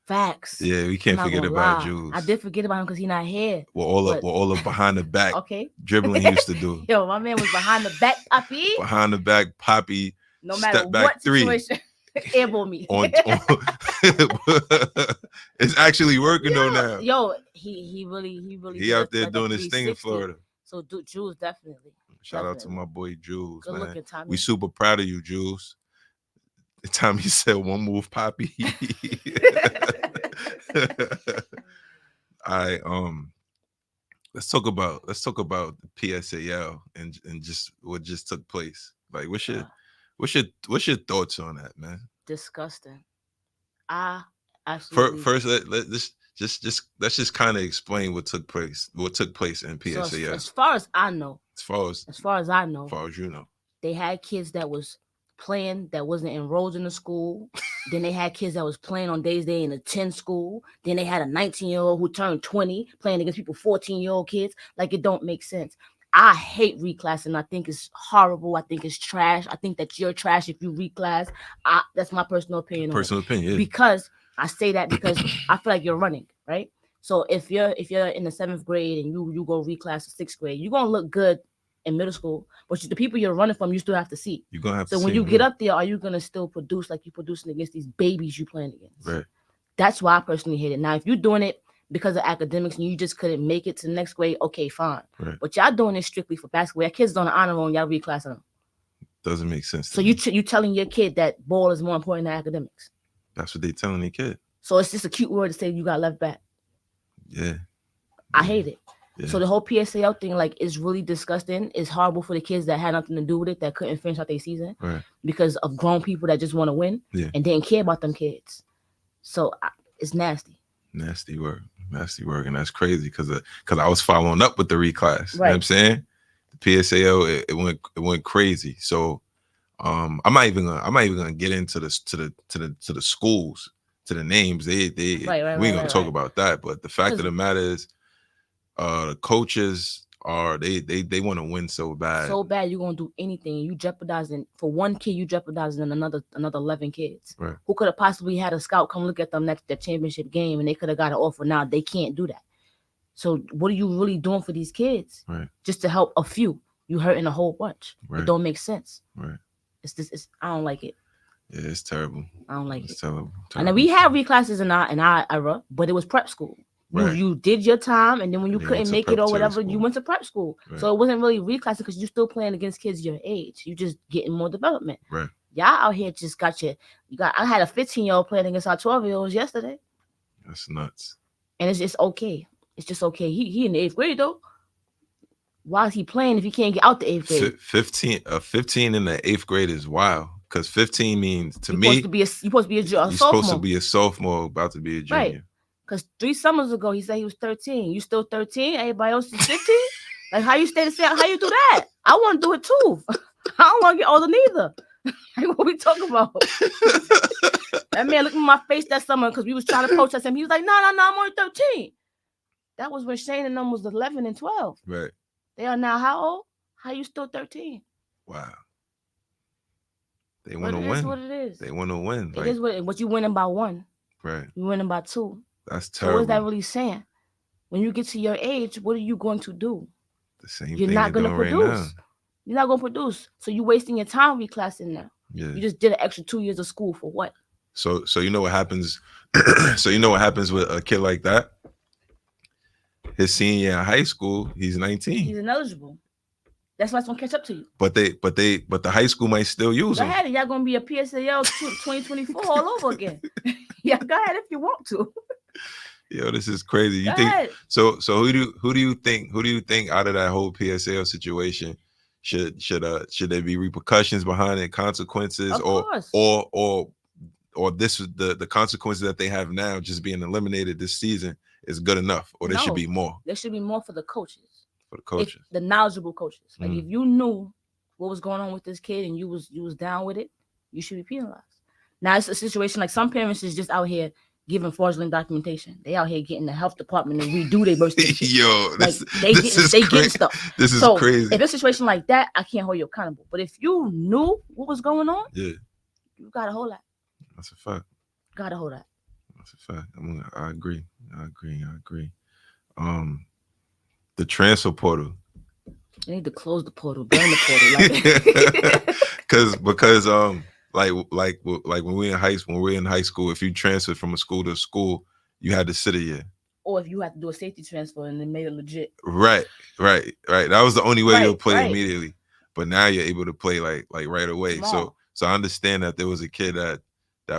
Facts. Yeah, we can't forget about Jules. I did forget about him because he's not here. Well, all of behind the back okay. dribbling he used to do. Yo, my man was behind the back, Poppy. Behind the back, Poppy. No matter step back what 3. situation, airball me. It's actually working though now. Yo, he really he out there doing his thing in Florida. So Jules definitely. Shout out to my boy Jules, Good man. looking, Tommy. We super proud of you, Jules. The time he said one move, Poppy. All right, let's talk about the PSAL and just what just took place. Like, what's your thoughts on that, man? Disgusting. I absolutely. First, let's just kind of explain what took place. What took place in PSAL. So as far as I know, as far as you know, they had kids that was playing that wasn't enrolled in the school. Then they had kids that was playing on days they didn't attend school. Then they had a 19-year-old who turned 20 playing against people 14-year-old kids. Like, it don't make sense. I hate reclassing. I think it's horrible. I think it's trash. I think that you're trash if you reclass. That's my personal opinion. Yeah. Because I say that because I feel like you're running, right? So if you're in the 7th grade and you go reclass to 6th grade, you're gonna look good in middle school, but the people you're running from, you still have to see. You're gonna have to. So when you get up there, are you gonna still produce like you're producing against these babies you playing against? Right. That's why I personally hate it. Now, if you're doing it because of academics and you just couldn't make it to the next grade, okay, fine. Right. But y'all doing it strictly for basketball. Your kids on the honor roll and y'all reclassing them. Doesn't make sense. So you telling your kid that ball is more important than academics. That's what they telling their kid. So it's just a cute word to say you got left back. Yeah. I hate it. Yeah. So the whole PSAL thing, like, is really disgusting. It's horrible for the kids that had nothing to do with it, that couldn't finish out their season, right, because of grown people that just want to win, and didn't care about them kids. So it's nasty. Nasty work, and that's crazy because I was following up with the reclass. Right. You know what I'm saying? The PSAL it went crazy. So I'm not even gonna get into the schools, to the names. We ain't gonna talk about that. But the fact of the matter is, the coaches they want to win so bad. You're gonna do anything. You jeopardizing for one kid, you jeopardizing another 11 kids. Right. Who could have possibly had a scout come look at them next that championship game and they could have got an offer. Now they can't do that. So what are you really doing for these kids? Right. Just to help a few. You hurting a whole bunch. Right. It don't make sense. Right. I don't like it. Yeah, it's terrible. I don't like it. It's terrible. And then we had reclasses in our era, but it was prep school. Right. You did your time, and then when you couldn't make it or whatever, you went to prep school. Right. So it wasn't really reclassing because you're still playing against kids your age. You just getting more development. Right. Y'all out here just got I had a 15-year-old playing against our 12-year-olds yesterday. That's nuts. And it's okay. It's just okay. He in the 8th grade though. Why is he playing if he can't get out the 8th grade? 15 in the 8th grade is wild. Because 15 means you're supposed to be a sophomore. You're supposed to be a sophomore, about to be a junior. Right. Because 3 summers ago, he said he was 13. You still 13? Everybody else is 15? Like, how you stay the same? How you do that? I want to do it too. I don't want to get older neither. Like, what we talking about? That man looked in my face that summer because we was trying to protest him. He was like, no, I'm only 13. That was when Shane and them was 11 and 12. Right. They are now how old? How you still 13? Wow. They But want to it is win. what it is. They want to win. It is what you winning by one. Right. You winning by two. That's So terrible. what is that really saying? When you get to your age, what are you going to do? The same You're thing not they're going to doing produce. right now. You're not going to produce. So you're wasting your time reclassing now. Yeah. You just did an extra 2 years of school for what? So you know what happens. So you know what happens with a kid like that. His senior year in high school, he's 19. He's ineligible. That's why it's gonna catch up to you. But the high school might still use Go him. ahead, y'all gonna be a PSAL 2024 all over again. Yeah, go ahead if you want to. Yo, this is crazy. You Go think ahead. so? Who do you think out of that whole PSAL situation should there be repercussions behind it, consequences, Of course. or this is the consequences that they have now just being eliminated this season is good enough, or there should No. be more There should be more for the coaches. for the coaches? If the knowledgeable coaches. Like Mhm. if you knew what was going on with this kid and you was down with it, you should be penalized. Now it's a situation like some parents is just out here giving fraudulent documentation. They out here getting the health department to redo their birth certificate. Yo, Like this they getting stuff. This is So crazy. if it's a situation like that, I can't hold you accountable. But if you knew what was going on, Yeah, you gotta hold that. that's a fact. Gotta hold that. That's a fact. I agree. The transfer portal. You need to close the portal, burn the portal. Because like when we were in high school, if you transferred from a school to a school, you had to sit a year. Or if you had to do a safety transfer and they made it legit. Right. That was the only way you'll play Right. immediately. But now you're able to play like right away. Small. So I understand that there was a kid that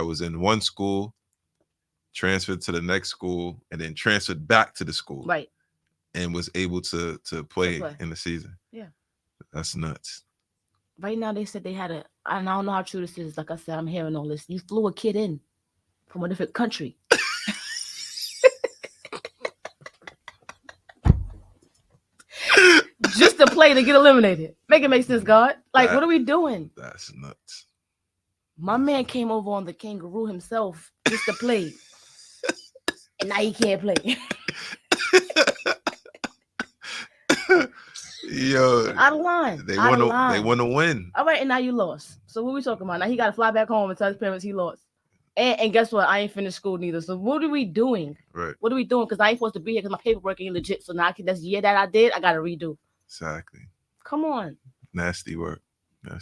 was in one school, transferred to the next school, and then transferred back to the school. Right. And was able to play in the season. Yeah. That's nuts. Right now they said they had and I don't know how true this is. Like I said, I'm hearing all this. You flew a kid in from a different country. Just to play to get eliminated. Make it make sense, God. Like, what are we doing? That's nuts. My man came over on the kangaroo himself just to play. And now he can't play. Yo, Out of line. They want to win. All right, and now you lost. So what we talking about? Now he got to fly back home and tell his parents he lost. And guess what? I ain't finished school neither. So what are we doing? Right. What are we doing? Because I ain't supposed to be here because my paperwork ain't legit. So now that's the year that I did, I got to redo. Exactly. Come on. Nasty work. What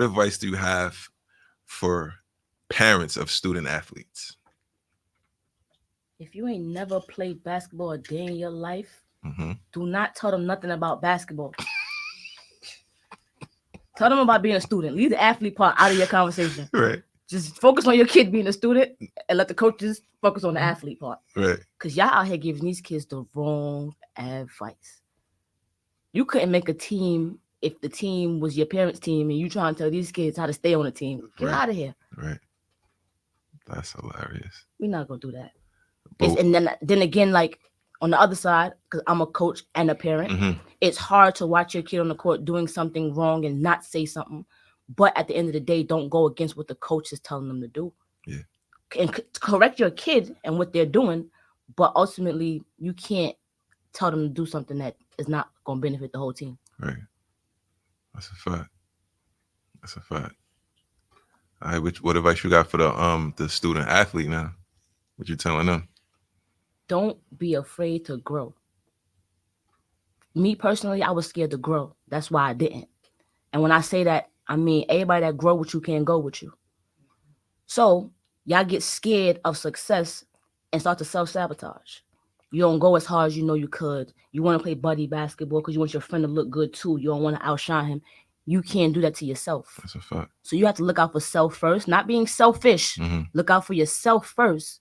advice do you have for parents of student athletes? If you ain't never played basketball a day in your life, mm-hmm. do not tell them nothing about basketball. Tell them about being a student. Leave the athlete part out of your conversation. Right. Just focus on your kid being a student and let the coaches focus on the athlete part. Right. Because y'all out here giving these kids the wrong advice. You couldn't make a team if the team was your parents' team and you trying to tell these kids how to stay on the team. Get out of here. Right. That's hilarious. We're not going to do that. And then again, like on the other side, because I'm a coach and a parent, mm-hmm. It's hard to watch your kid on the court doing something wrong and not say something. But at the end of the day, don't go against what the coach is telling them to do. Yeah. And correct your kid and what they're doing, but ultimately you can't tell them to do something that is not going to benefit the whole team. Right. That's a fact. All right, what advice you got for the student athlete now? What you telling them? Don't be afraid to grow. Me personally, I was scared to grow. That's why I didn't. And when I say that, I mean everybody that grow with you can't go with you. So y'all get scared of success and start to self-sabotage. You don't go as hard as you know you could. You want to play buddy basketball because you want your friend to look good too. You don't want to outshine him. You can't do that to yourself. That's a fact. So you have to look out for self first, not being selfish. Mm-hmm. Look out for yourself first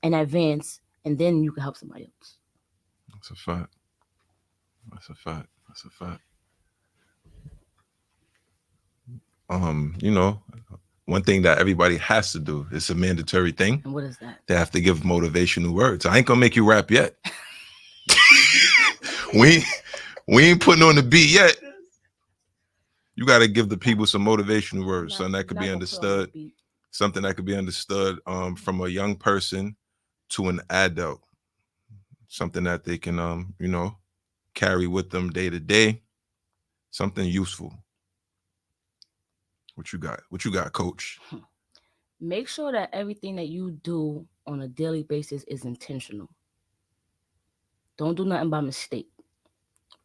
and advance, and then you can help somebody else. That's a fact. One thing that everybody has to do, it's a mandatory thing. And what is that? They have to give motivational words. I ain't gonna make you rap yet. we ain't putting on the beat yet. You got to give the people some motivational You're words, not, something that you're could be not gonna put on the understood, beat. something that could be understood from a young person to an adult, something that they can carry with them day to day, something useful. What you got? What you got, Coach? Make sure that everything that you do on a daily basis is intentional. Don't do nothing by mistake.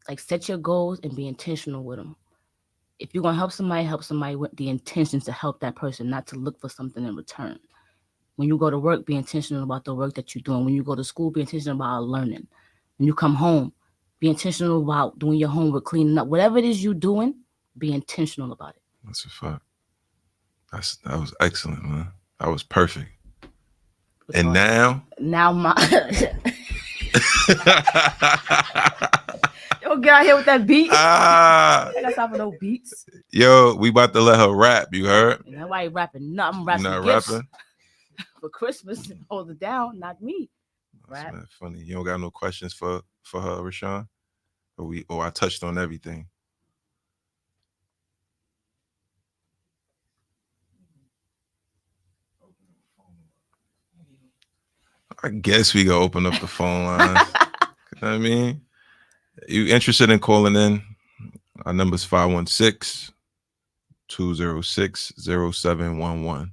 Like set your goals and be intentional with them. If you're gonna help somebody with the intention to help that person, not to look for something in return. When you go to work, be intentional about the work that you're doing. When you go to school, be intentional about learning. When you come home, be intentional about doing your homework, cleaning up. Whatever it is you're doing, be intentional about it. That's a fact. That was excellent, man. That was perfect. And Because now, now my yo get out here with that beat. ah, I got time for no beats. yo, we about to let her rap. You heard? And nobody rapping. No, I'm You rapping not gifts rapping? for Christmas. Hold it down, not me. That's Rap. man funny. You don't got no questions for her, Rashawn? Or I touched on everything. I guess we gonna open up the phone lines. You know what I mean? You interested in calling in? Our number's 516-206-0711.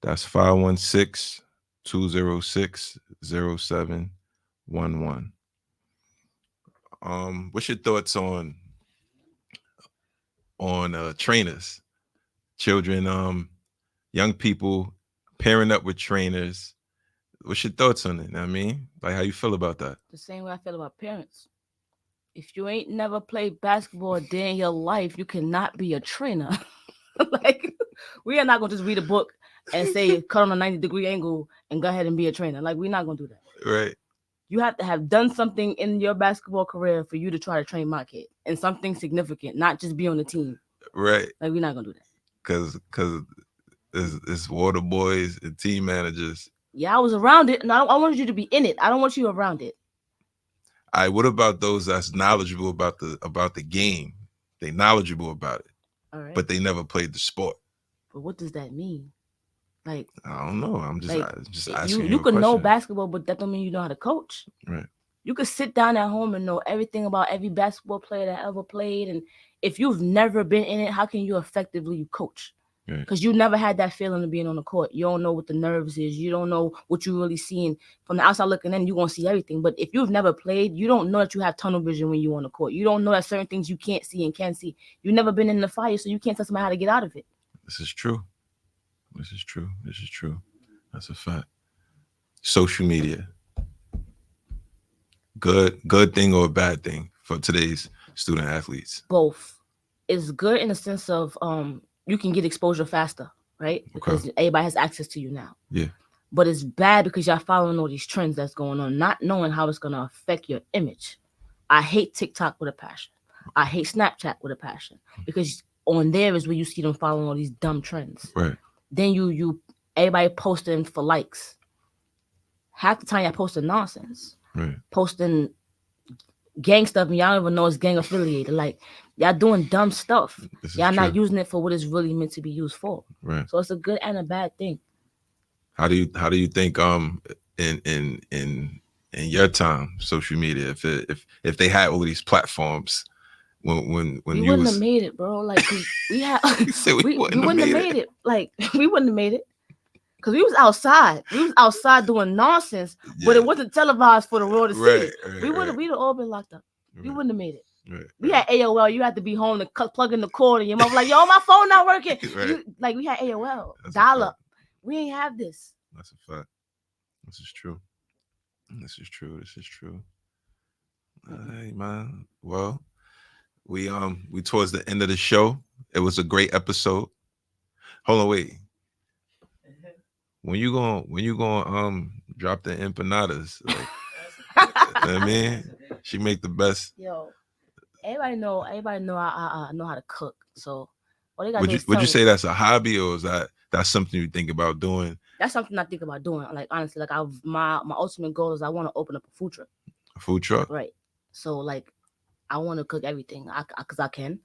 That's 516-206-0711. What's your thoughts on trainers, children, young people pairing up with trainers? What's your thoughts on it? I mean, like, how you feel about that? The same way I feel about parents. If you ain't never played basketball a day in your life, you cannot be a trainer. Like, we are not gonna just read a book and say cut on a 90-degree angle and go ahead and be a trainer. Like, we're not gonna do that. Right, You have to have done something in your basketball career for you to try to train my kid and something significant, not just be on the team. right. Like, we're not gonna do that. Cause it's water boys and team managers. Yeah, I was around it, and I wanted you to be in it. I don't want you around it. All right, what about those that's knowledgeable about the game? They knowledgeable about it, All right, but they never played the sport. but what does that mean? Like, I don't know. I'm like just you asking you you a could know question. basketball, but that don't mean you know how to coach. Right, You could sit down at home and know everything about every basketball player that ever played, and if you've never been in it, how can you effectively coach? right. Because you never had that feeling of being on the court. You don't know what the nerves is. You don't know what you're really seeing from the outside looking in. You're gonna see everything, but if you've never played, you don't know that you have tunnel vision when you're on the court. You don't know that certain things you can't see and can see. You've never been in the fire, so you can't tell somebody how to get out of it. This is true. This is true. This is true. That's a fact. Social media, good thing or a bad thing for today's student athletes? Both. It's good in the sense of you can get exposure faster, right? Okay. Because everybody has access to you now. Yeah. But it's bad because y'all following all these trends that's going on, not knowing how it's gonna affect your image. I hate TikTok with a passion. I hate Snapchat with a passion because on there is where you see them following all these dumb trends. Right. Then you everybody posting for likes. Half the time y'all posting nonsense, Right. posting gang stuff, and y'all don't even know it's gang affiliated. Like, y'all doing dumb stuff. This is Y'all true. not using it for what it's really meant to be used for. Right. So it's a good and a bad thing. How do you think in your time social media if they had all these platforms when We you wouldn't have was made it, bro. Like, 'cause we had you said we wouldn't wouldn't have made made it. Like, we wouldn't have made it. Cause we was outside. We was outside doing nonsense, but Yeah. it wasn't televised for the world to Right, see. right, We would right, have we'd have all been locked up. We right, wouldn't have made it. right, We right, had AOL. You had to be home to plug in the cord, and your mom was like, "Yo, my phone not working." right. You like we had AOL That's a dial fact. up. We ain't have this. That's a fact. This is true. This is true. This is true. Hey man. Well, we towards the end of the show. It was a great episode. Hold on, wait. When you going drop the empanadas? Like, you know what I mean, she make the best. Yo, everybody know I know how to cook. So all they gotta Would do you is would tell you me. say that's a hobby or is that's something you think about doing? That's something I think about doing. Like, honestly, like my ultimate goal is I want to open up a food truck. A food truck? Right. So like I want to cook everything. Cause I can.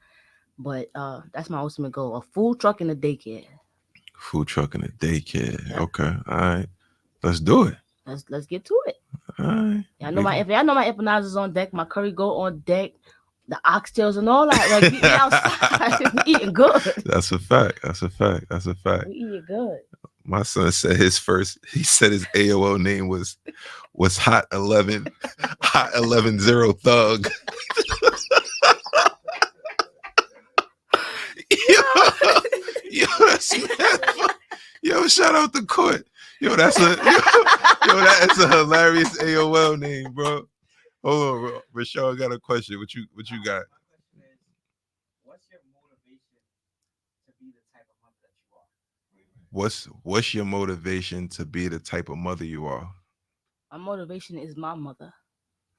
But that's my ultimate goal: a food truck and a daycare. Food truck and a daycare. Yeah, Okay, all right. Let's do it. let's get to it. All right. Yeah, I know my empanizers on deck, my curry go on deck, the oxtails and all that. Like we outside, we eating good. That's a fact. That's a fact. That's a fact. We eating good. My son said he said his AOL name was Hot 11, Hot 11 Thug. Yo, Yeah. yo, that's mad fun. Yo, shout out the court. Yo, that is a hilarious AOL name, bro. Hold on, bro. Rashad, I got a question. What you got? What's your motivation to be the type of mother you are? My motivation is my mother.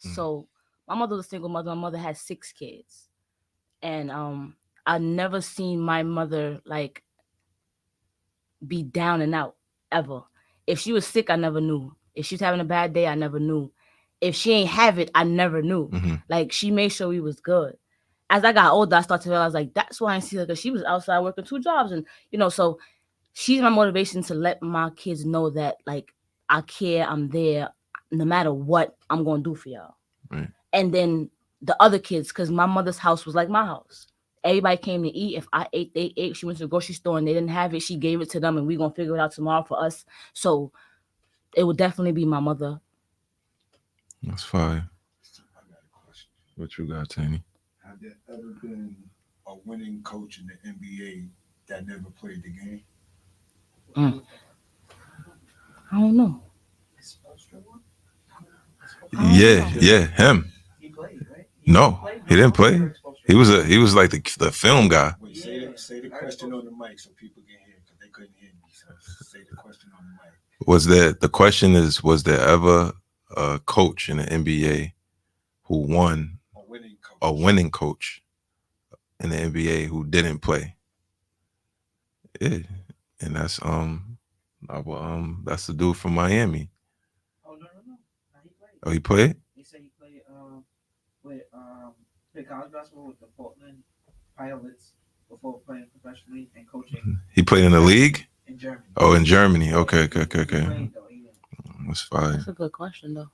Mm, So my mother was a single mother. My mother had 6 kids, and I never seen my mother like be down and out ever. If she was sick, I never knew. If she was having a bad day, I never knew. If she ain't have it, I never knew. mm-hmm. Like she made sure we was good. As I got older, I started to realize like that's why I see her because she was outside working 2 jobs, and so she's my motivation to let my kids know that like I care, I'm there, no matter what I'm gonna do for y'all. Right. And then the other kids, because my mother's house was like my house. Everybody came to eat. If I ate, they ate. She went to the grocery store and they didn't have it. She gave it to them, and we gonna figure it out tomorrow for us. So it would definitely be my mother. That's fine. I got a question. What you got, Tanny? Have there ever been a winning coach in the NBA that never played the game? Mm. I don't know. Yeah, him. No, he didn't play. He was like the film guy. Wait, say the question on the mic so people can hear because they couldn't hear me. So say the question on the mic. The question is, was there ever a coach in the NBA who won A winning coach. in the NBA who didn't play? Yeah, and that's the dude from Miami. Oh no. He played. Oh, he played? He said he played with played college basketball with the Portland Pilots before playing professionally and coaching He played in the league? in Germany. Oh, in Germany. Okay. He played, though, he didn't. That's fine. That's a good question though.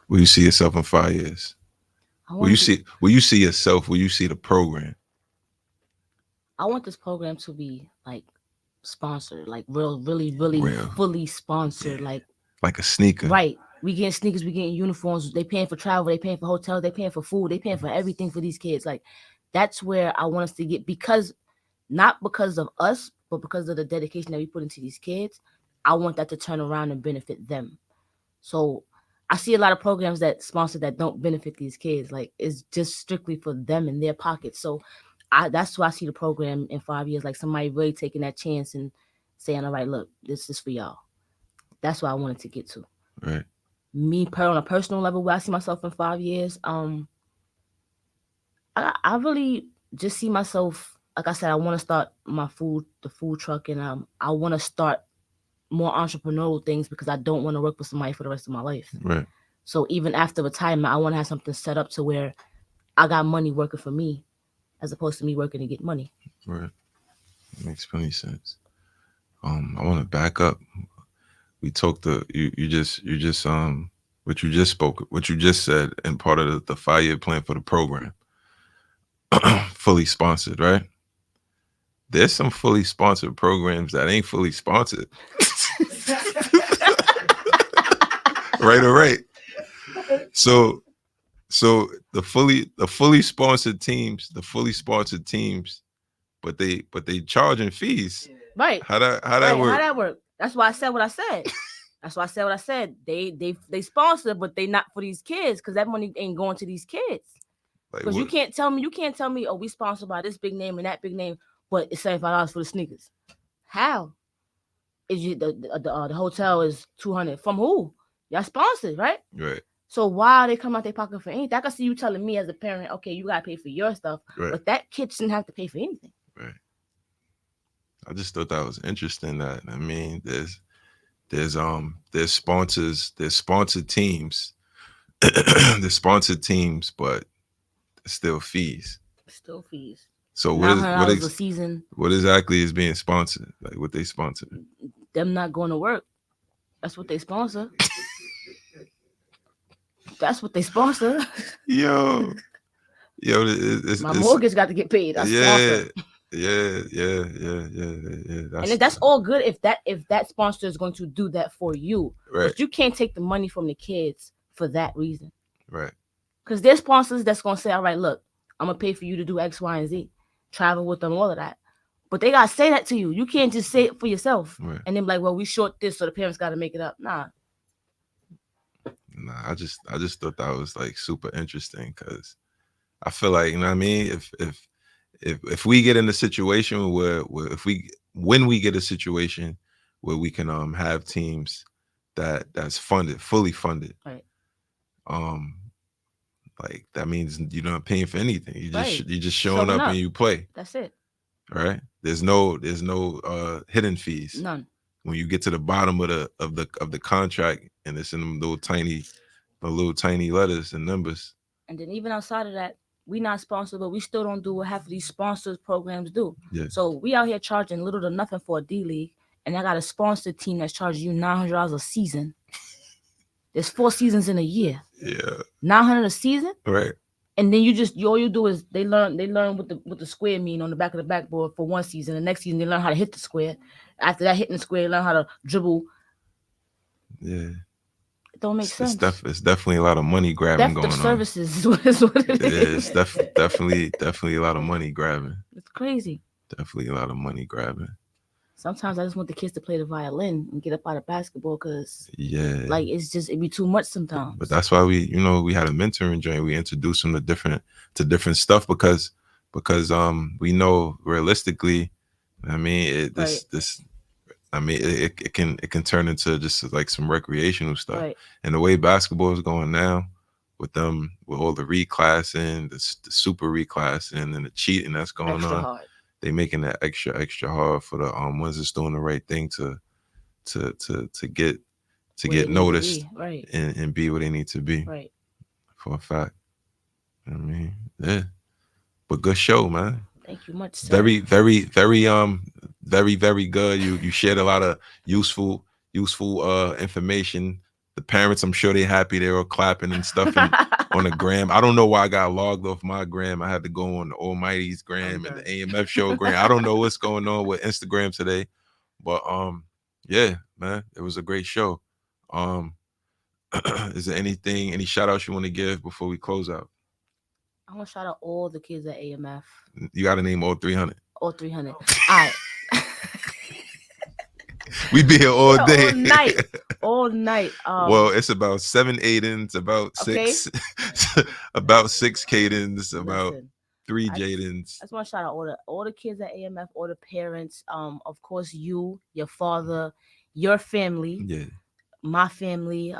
Where you see yourself in 5 years? I Where want you see yourself? Where you see the program? I want this program to be like sponsored, like really Real. fully sponsored, Yeah. like Like a sneaker. right. We getting sneakers, we getting uniforms. They paying for travel, they paying for hotels, they paying for food, they paying for everything for these kids. Like that's where I want us to get because not because of us, but because of the dedication that we put into these kids. I want that to turn around and benefit them. So I see a lot of programs that sponsor that don't benefit these kids. Like it's just strictly for them in their pockets. So that's why I see the program in 5 years, like somebody really taking that chance and saying, all right, look, this is for y'all. That's what I wanted to get to. Right. Me on a personal level, where I see myself in 5 years, I really just see myself, like I said, I want to start the food truck, and I want to start more entrepreneurial things because I don't want to work for somebody for the rest of my life. Right. So even after retirement, I want to have something set up to where I got money working for me, as opposed to me working to get money. Right. Makes plenty sense. I want to back up. We talked to you just what you just said in part of the 5 year plan for the program. Fully sponsored, right? There's some fully sponsored programs that ain't fully sponsored. Right or right. So the fully sponsored teams, but they charging fees. Right. How that Right. work? How that work? That's why I said what I said. That's why I said what I said. They sponsor, but they not for these kids because that money ain't going to these kids. Like, Because you can't tell me, oh, we sponsored by this big name and that big name, but it's $75 for the sneakers. How? Is you the hotel is 200 from who? Y'all sponsored, right? Right. So why are they come out their pocket for anything? I can see you telling me as a parent, okay, you gotta pay for your stuff, Right. but that kid shouldn't have to pay for anything. Right. I just thought that was interesting. That I mean, there's sponsors, there's sponsored teams, there's sponsored teams, but still fees. Still fees. So $900 a season. what exactly is being sponsored? Like what they sponsor? Them not going to work. That's what they sponsor. That's what they sponsor. Yo, it's, My mortgage got to get paid. That's sponsor. Yeah. And that's all good if that sponsor is going to do that for you. Right. But you can't take the money from the kids for that reason. Right. Because there's sponsors that's going to say, all right, look, I'm going to pay for you to do X, Y, and Z. Travel with them, all of that. But they got to say that to you. You can't just say it for yourself. Right. And then be like, well, we short this, so the parents got to make it up. Nah, I just thought that was like super interesting because I feel like, you know what I mean? If we get in a situation where when we get a situation where we can have teams that's fully funded, right. Like that means you're not paying for anything. You're just showing Showing up up. and you play. That's it. Right? There's no hidden fees. None. When you get to the bottom of the contract and it's in them little tiny letters and numbers. And then even outside of that, we not sponsored, but we still don't do what half of these sponsors programs do. Yeah. So we out here charging little to nothing for a D League, and I got a sponsored team that's charging you $900 a season. There's 4 seasons in a year. Yeah. $900 a season. Right. And then all you do is they learn what the square mean on the back of the backboard for one season. The next season they learn how to hit the square. After that, hitting the square, they learn how to dribble. Yeah. It don't make sense. It's definitely a lot of money grabbing going on. Services is what it is. Yeah, it's definitely a lot of money grabbing. It's crazy. Definitely a lot of money grabbing. Sometimes I just want the kids to play the violin and get up out of basketball because like it'd be too much sometimes. But that's why we had a mentoring joint. We introduced them to different stuff because we know realistically, I mean it can turn into just like some recreational stuff. Right. And the way basketball is going now, with all the reclassing, the super reclassing, and the cheating that's going extra on. Hard. They making that extra hard for the ones that's doing the right thing to get noticed, right, and be where they need to be, right, for a fact. I mean, yeah, but good show, man. Thank you much, sir. Very good. You shared a lot of useful information. The parents, I'm sure they're happy. They're all clapping and stuff on the gram. I don't know why I got logged off my gram. I had to go on the Almighty's gram and the AMF show gram. I don't know what's going on with Instagram today, but yeah, man, it was a great show. Is there any shout outs you want to give before we close out? I want to shout out all the kids at AMF. You got to name all 300. All 300. All right. We be here all day. All night. Well, it's about 7 Aidens, about 6 about 6 Cadens, about 3 Jadens. I just want to shout out all the kids at AMF, all the parents. Of course, you, your father, your family, my family,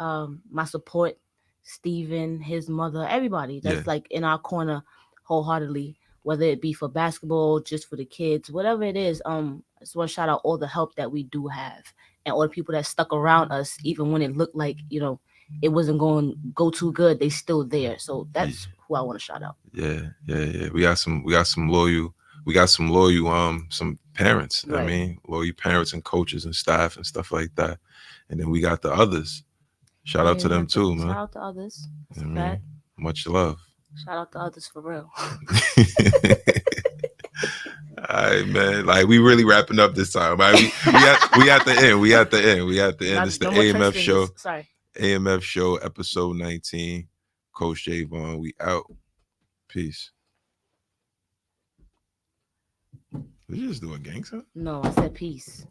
my support, Steven, his mother, everybody that's like in our corner wholeheartedly, whether it be for basketball, just for the kids, whatever it is. I just want to shout out all the help that we do have and all the people that stuck around us, even when it looked like, it wasn't going to go too good. They still there. So that's who I want to shout out. Yeah. We got some loyal, some parents. Right. I mean, loyal parents and coaches and staff and stuff like that. And then we got the others. Shout out to them too, man. Shout out to others. Much love. Shout out to others for real. All right, man. Like, we really wrapping up this time. Right? We at the end. We at the end. It's the AMF show. Sorry. AMF show, episode 19. Coach J Vaughn. We out. Peace. Did you just do a gangster? No, I said peace.